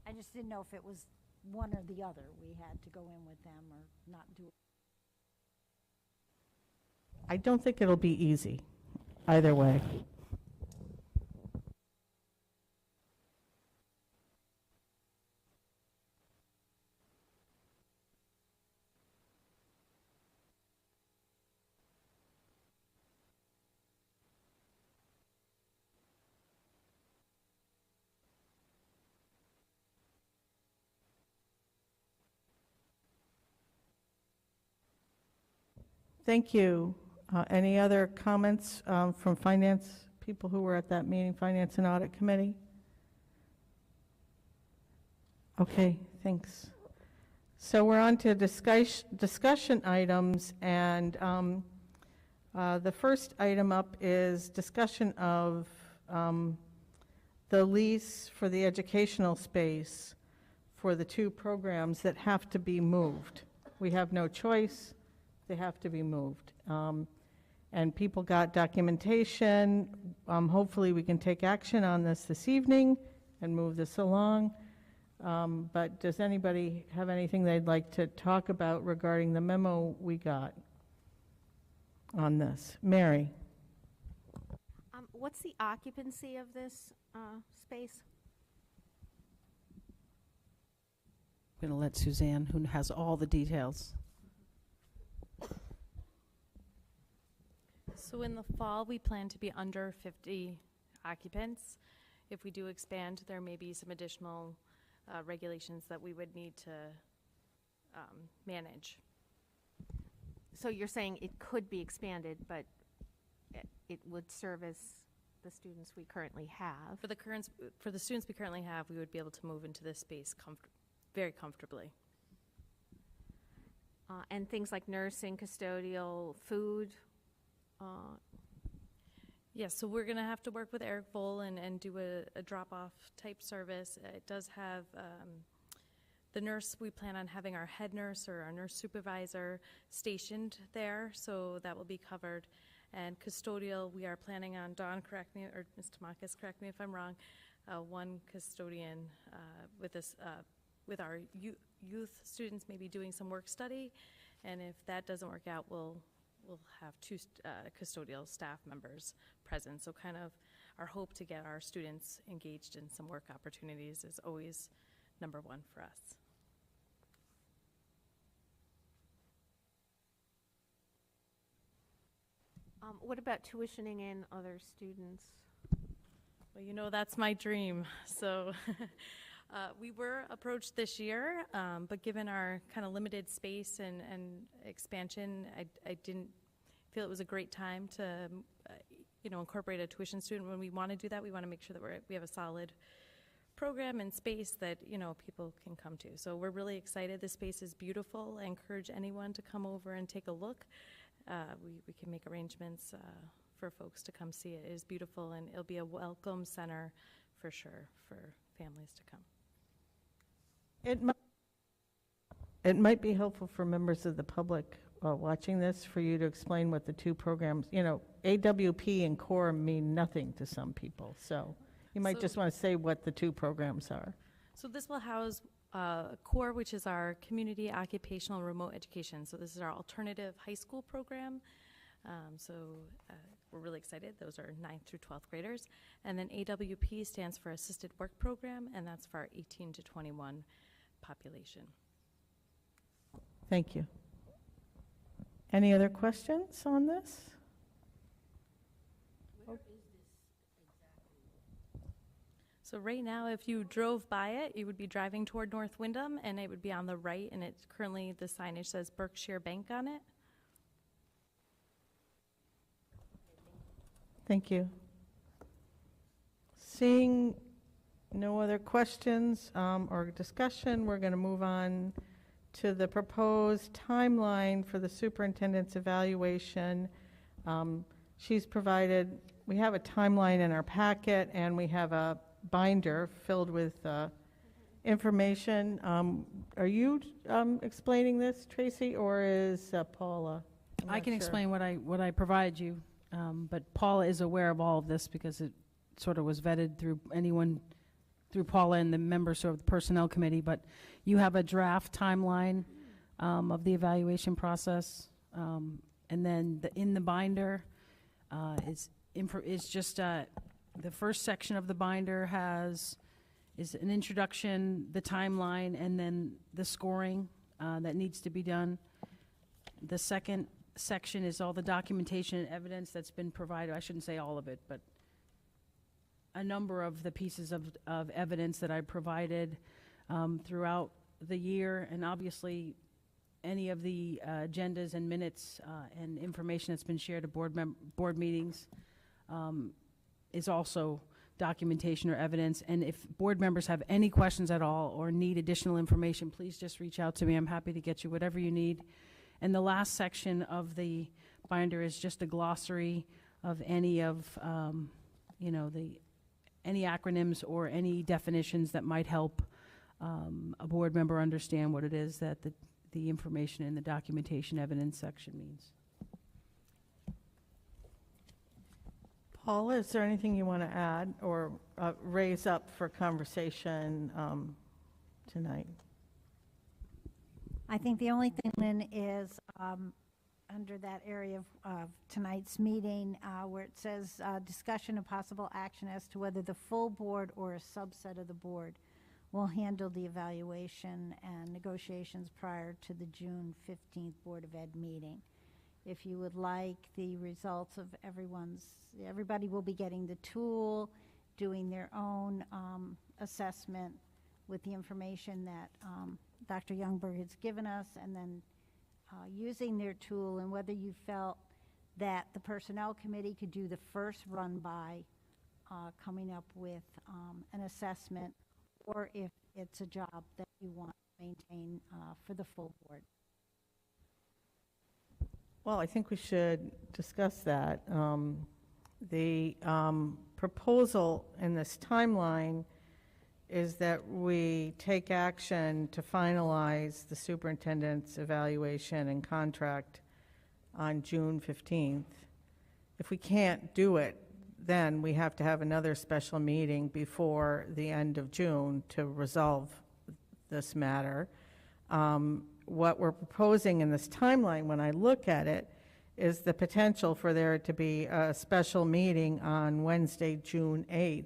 I just didn't know if it was one or the other. We had to go in with them or not do it. I don't think it'll be easy either way. Thank you. Any other comments from finance, people who were at that meeting, Finance and Audit Committee? Okay, thanks. So we're on to discussion items, and the first item up is discussion of the lease for the educational space for the two programs that have to be moved. We have no choice. They have to be moved. And people got documentation. Hopefully we can take action on this evening and move this along. But does anybody have anything they'd like to talk about regarding the memo we got on this? Mary? What's the occupancy of this space? I'm going to let Suzanne, who has all the details. So in the fall, we plan to be under 50 occupants. If we do expand, there may be some additional regulations that we would need to manage. So you're saying it could be expanded, but it would service the students we currently have? For the students we currently have, we would be able to move into this space very comfortably. And things like nursing, custodial, food? Yes, so we're going to have to work with Eric Voll and do a drop-off type service. It does have the nurse. We plan on having our head nurse or our nurse supervisor stationed there, so that will be covered. And custodial, we are planning on, Dawn, correct me, or Ms. Tamakis, correct me if I'm wrong, one custodian with our youth students maybe doing some work study, and if that doesn't work out, we'll have two custodial staff members present. So kind of our hope to get our students engaged in some work opportunities is always number one for us. What about tuitioning in other students? Well, you know, that's my dream. So we were approached this year, but given our kind of limited space and expansion, I didn't feel it was a great time to incorporate a tuition student. When we want to do that, we want to make sure that we have a solid program and space that people can come to. So we're really excited. The space is beautiful. I encourage anyone to come over and take a look. We can make arrangements for folks to come see it. It is beautiful, and it'll be a welcome center for sure for families to come. It might be helpful for members of the public watching this for you to explain what the two programs, AWP and CORE mean nothing to some people. So you might just want to say what the two programs are. So this will house CORE, which is our Community Occupational Remote Education. So this is our alternative high school program. We're really excited. Those are 9th through 12th graders. And then AWP stands for Assisted Work Program, and that's for our 18 to 21 population. Thank you. Any other questions on this? Where is this exactly? So right now, if you drove by it, you would be driving toward North Windham, and it would be on the right, and it's currently, the signage says Berkshire Bank on it. Thank you. Seeing no other questions or discussion, we're going to move on to the proposed timeline for the superintendent's evaluation. She's provided, we have a timeline in our packet, and we have a binder filled with information. Are you explaining this, Tracy, or is Paula? I'm I not can sure. explain what I provided you, but Paula is aware of all of this because it sort of was vetted through Paula and the members of the Personnel Committee. But you have a draft timeline of the evaluation process, and then in the binder is just the first section of the binder is an introduction, the timeline, and then the scoring that needs to be done. The second section is all the documentation and evidence that's been provided. I shouldn't say all of it, but a number of the pieces of evidence that I provided throughout the year, and obviously any of the agendas and minutes and information that's been shared at board meetings is also documentation or evidence. And if board members have any questions at all or need additional information, please just reach out to me. I'm happy to get you whatever you need. And the last section of the binder is just a glossary of any of, any acronyms or any definitions that might help a board member understand what it is that the information in the documentation evidence section means. Paula, is there anything you want to add or raise up for conversation tonight? I think the only thing, Lynn, is under that area of tonight's meeting where it says discussion of possible action as to whether the full board or a subset of the board will handle the evaluation and negotiations prior to the June 15th Board of Ed meeting. If you would like the results of everybody will be getting the tool, doing their own assessment with the information that Dr. Youngberg has given us, and then using their tool, and whether you felt that the Personnel Committee could do the first run by coming up with an assessment, or if it's a job that you want to maintain for the full board. Well, I think we should discuss that. The proposal in this timeline is that we take action to finalize the superintendent's evaluation and contract on June 15th. If we can't do it, then we have to have another special meeting before the end of June to resolve this matter. What we're proposing in this timeline, when I look at it, is the potential for there to be a special meeting on Wednesday, June 8th.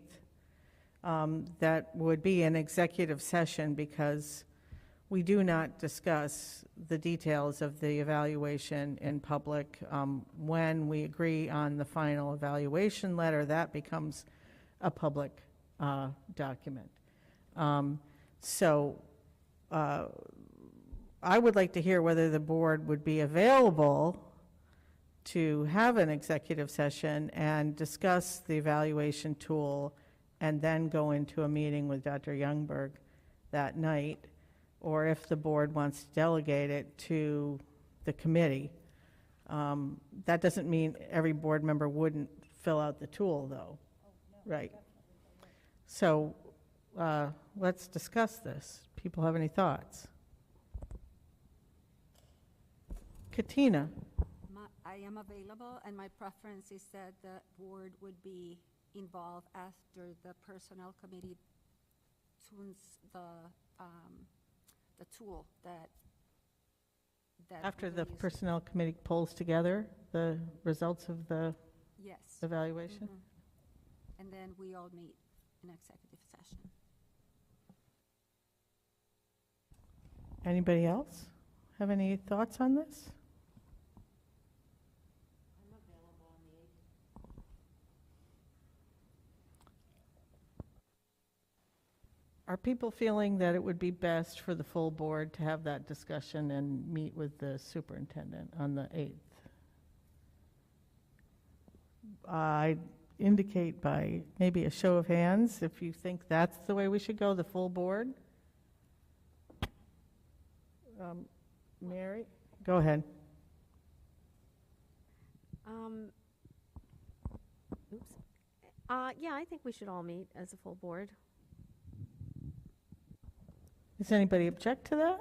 That would be an executive session, because we do not discuss the details of the evaluation in public. When we agree on the final evaluation letter, that becomes a public document. I would like to hear whether the board would be available to have an executive session and discuss the evaluation tool, and then go into a meeting with Dr. Youngberg that night, or if the board wants to delegate it to the committee. That doesn't mean every board member wouldn't fill out the tool, though. Right. So let's discuss this. People have any thoughts? Katina. I am available, and my preference is that the board would be involved after the Personnel Committee tunes the tool that After the Personnel Committee pulls together the results of the evaluation? Mm-hmm. And then we all meet in executive session. Anybody else have any thoughts on this? Are people feeling that it would be best for the full board to have that discussion and meet with the superintendent on the 8th? I indicate by maybe a show of hands if you think that's the way we should go, the full board. Mary, go ahead. Oops. Yeah, I think we should all meet as a full board. Does anybody object to that?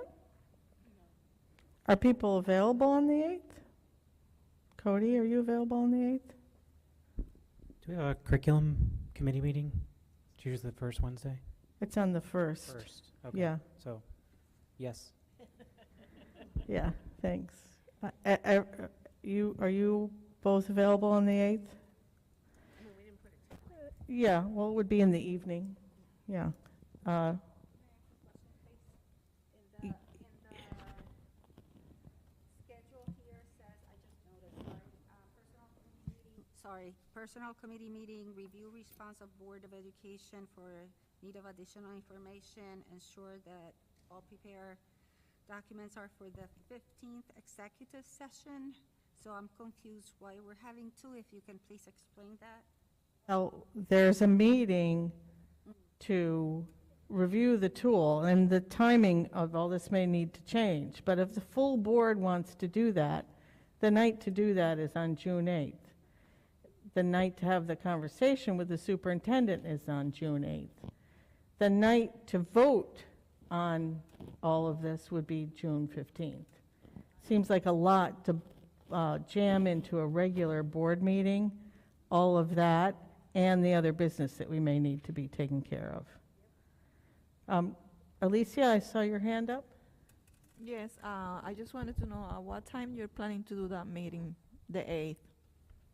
Are people available on the 8th? Cody, are you available on the 8th? Do we have a curriculum committee meeting? It's usually the first Wednesday. It's on the 1st. First. Okay. Yeah. So, yes. Yeah, thanks. Are you both available on the 8th? Yeah, well, it would be in the evening. Yeah. Personnel committee meeting, review response of Board of Education for need of additional information, ensure that all prepared documents are for the 15th executive session. So I'm confused why we're having two, if you can please explain that. Well, there's a meeting to review the tool, and the timing of all this may need to change. But if the full board wants to do that, the night to do that is on June 8th. The night to have the conversation with the superintendent is on June 8th. The night to vote on all of this would be June 15th. Seems like a lot to jam into a regular board meeting, all of that, and the other business that we may need to be taken care of. Alicia, I saw your hand up. Yes, I just wanted to know at what time you're planning to do that meeting, the 8th.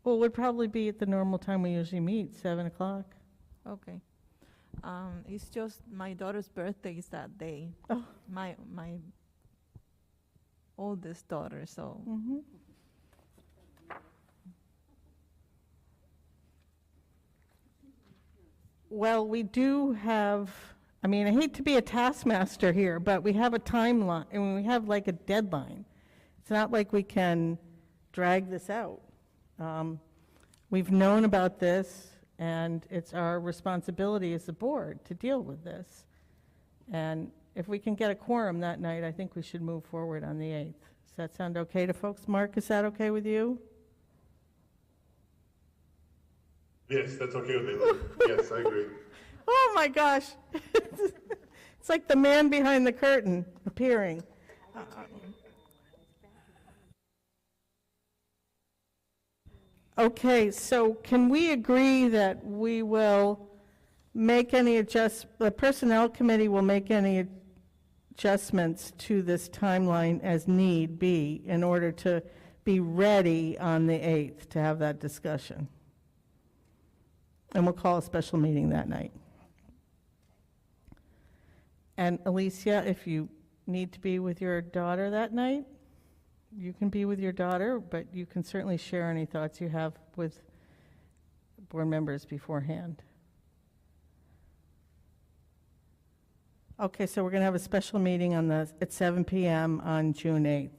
Well, it would probably be at the normal time we usually meet, 7 o'clock. Okay. It's just my daughter's birthday is that day. Oh. My oldest daughter, so. Mm-hmm. Well, we do have, I mean, I hate to be a taskmaster here, but we have a timeline, and we have like a deadline. It's not like we can drag this out. We've known about this, and it's our responsibility as a board to deal with this. And if we can get a quorum that night, I think we should move forward on the 8th. Does that sound okay to folks? Mark, is that okay with you? Yes, that's okay with me. Yes, I agree. Oh my gosh. It's like the man behind the curtain appearing. Okay, so can we agree that we will make any the personnel committee will make any adjustments to this timeline as need be in order to be ready on the 8th to have that discussion? And we'll call a special meeting that night. And Alicia, if you need to be with your daughter that night, you can be with your daughter, but you can certainly share any thoughts you have with board members beforehand. Okay, so we're going to have a special meeting at 7 p.m. on June 8th.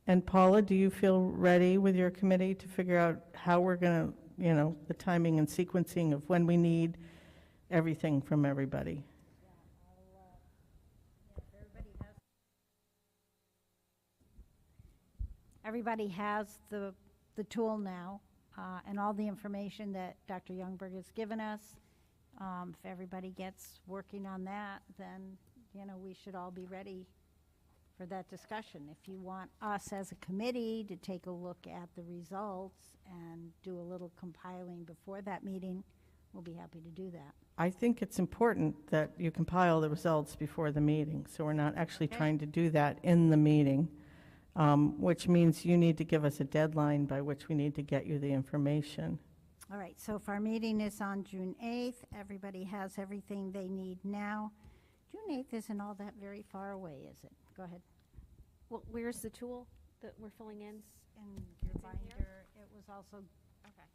And Paula, do you feel ready with your committee to figure out how we're going to, the timing and sequencing of when we need everything from everybody? Everybody has the tool now, and all the information that Dr. Youngberg has given us. If everybody gets working on that, then, we should all be ready for that discussion. If you want us as a committee to take a look at the results and do a little compiling before that meeting, we'll be happy to do that. I think it's important that you compile the results before the meeting, so we're not actually trying to do that in the meeting. Which means you need to give us a deadline by which we need to get you the information. All right, so if our meeting is on June 8th, everybody has everything they need now. June 8th isn't all that very far away, is it? Go ahead. Well, where's the tool that we're filling in? In your binder, it was also, Okay.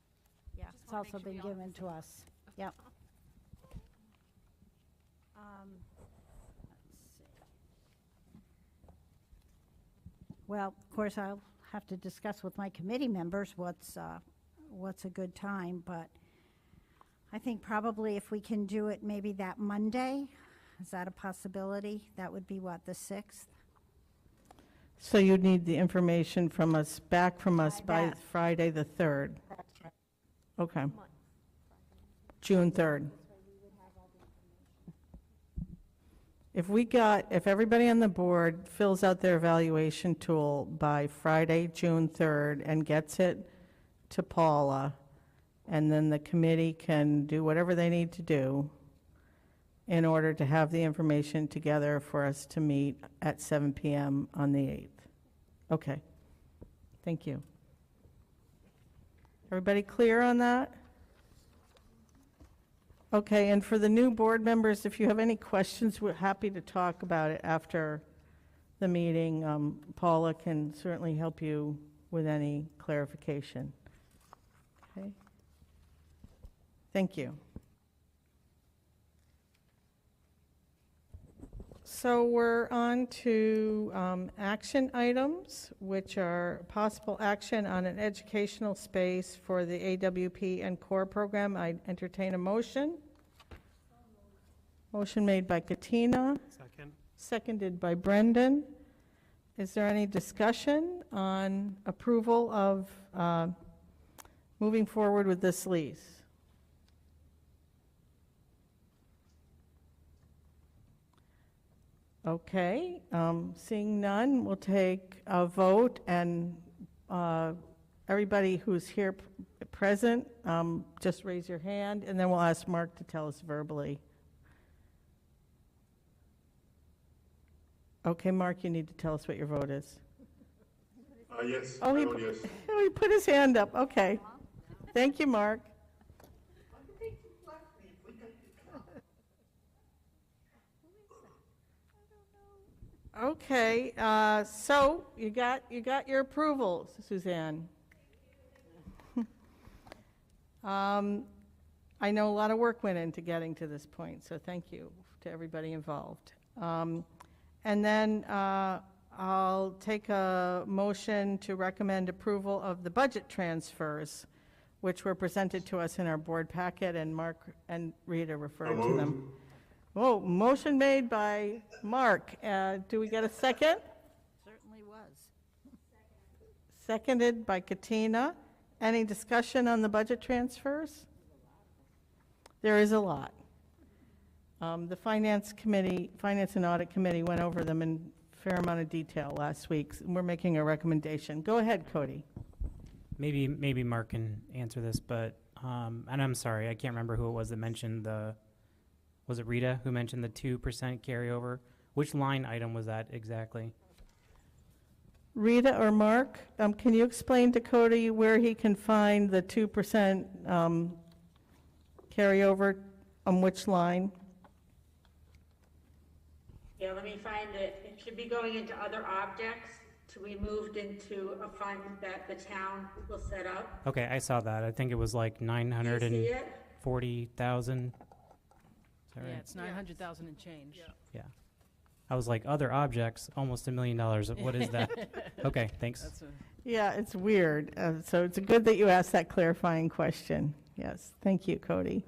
yeah, Just it's wanna also make sure been we all have given the to same. us. Yep. Let's see. Well, of course, I'll have to discuss with my committee members what's a good time, but I think probably if we can do it maybe that Monday, is that a possibility? That would be what, the 6th? So you'd need the information from us, back from us by Friday the 3rd. Okay. June 3rd. If everybody on the board fills out their evaluation tool by Friday, June 3rd, and gets it to Paula, and then the committee can do whatever they need to do in order to have the information together for us to meet at 7 p.m. on the 8th. Okay. Thank you. Everybody clear on that? Okay, and for the new board members, if you have any questions, we're happy to talk about it after the meeting. Paula can certainly help you with any clarification. Okay. Thank you. So we're on to action items, which are possible action on an educational space for the AWP and CORE program. I entertain a motion. Motion made by Katina. Second. Seconded by Brendan. Is there any discussion on approval of moving forward with this lease? Okay, seeing none, we'll take a vote, and everybody who's here present, just raise your hand, and then we'll ask Mark to tell us verbally. Okay, Mark, you need to tell us what your vote is. Yes. Oh, I vote yes. he put his hand up. Okay. Thank you, Mark. Okay, so you got your approval, Suzanne. I know a lot of work went into getting to this point, so thank you to everybody involved. And then I'll take a motion to recommend approval of the budget transfers, which were presented to us in our board packet, and Mark and Rita referred to them. Oh, motion made by Mark. Do we get a second? Certainly was. Seconded by Katina. Any discussion on the budget transfers? There is a lot. The Finance and Audit Committee went over them in a fair amount of detail last week. We're making a recommendation. Go ahead, Cody. Maybe Mark can answer this, but and I'm sorry, I can't remember who it was that mentioned was it Rita who mentioned the 2% carryover? Which line item was that exactly? Rita or Mark, can you explain to Cody where he can find the 2% carryover on which line? Yeah, let me find it. It should be going into other objects to be moved into a fund that the town will set up. Okay, I saw that. I think it was like 940,000. Yeah, it's 900,000 and change. Yeah. I was like, other objects, almost $1 million. What is that? Okay, thanks. Yeah, it's weird. So it's good that you asked that clarifying question. Yes, thank you, Cody.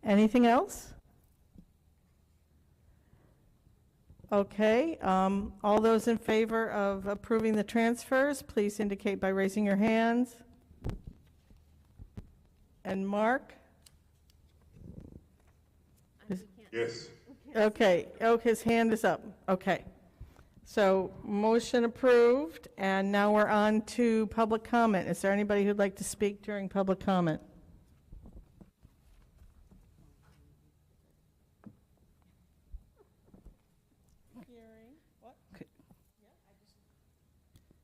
Anything else? Okay, all those in favor of approving the transfers, please indicate by raising your hands. And Mark? Yes. Okay, his hand is up. Okay. So motion approved, and now we're on to public comment. Is there anybody who'd like to speak during public comment?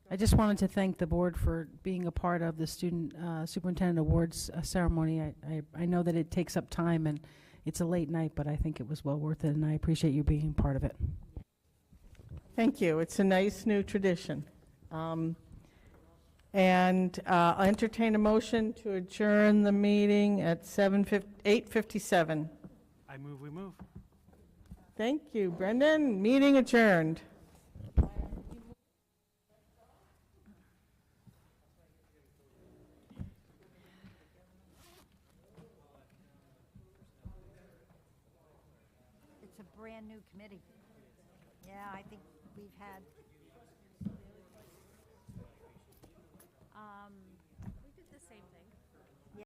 I just wanted to thank the board for being a part of the Student Superintendent Awards ceremony. I know that it takes up time and it's a late night, but I think it was well worth it, and I appreciate you being part of it. Thank you. It's a nice new tradition. And I'll entertain a motion to adjourn the meeting at 8:57. I move, we move. Thank you, Brendan. Meeting adjourned. Committee. Yeah, I think we've had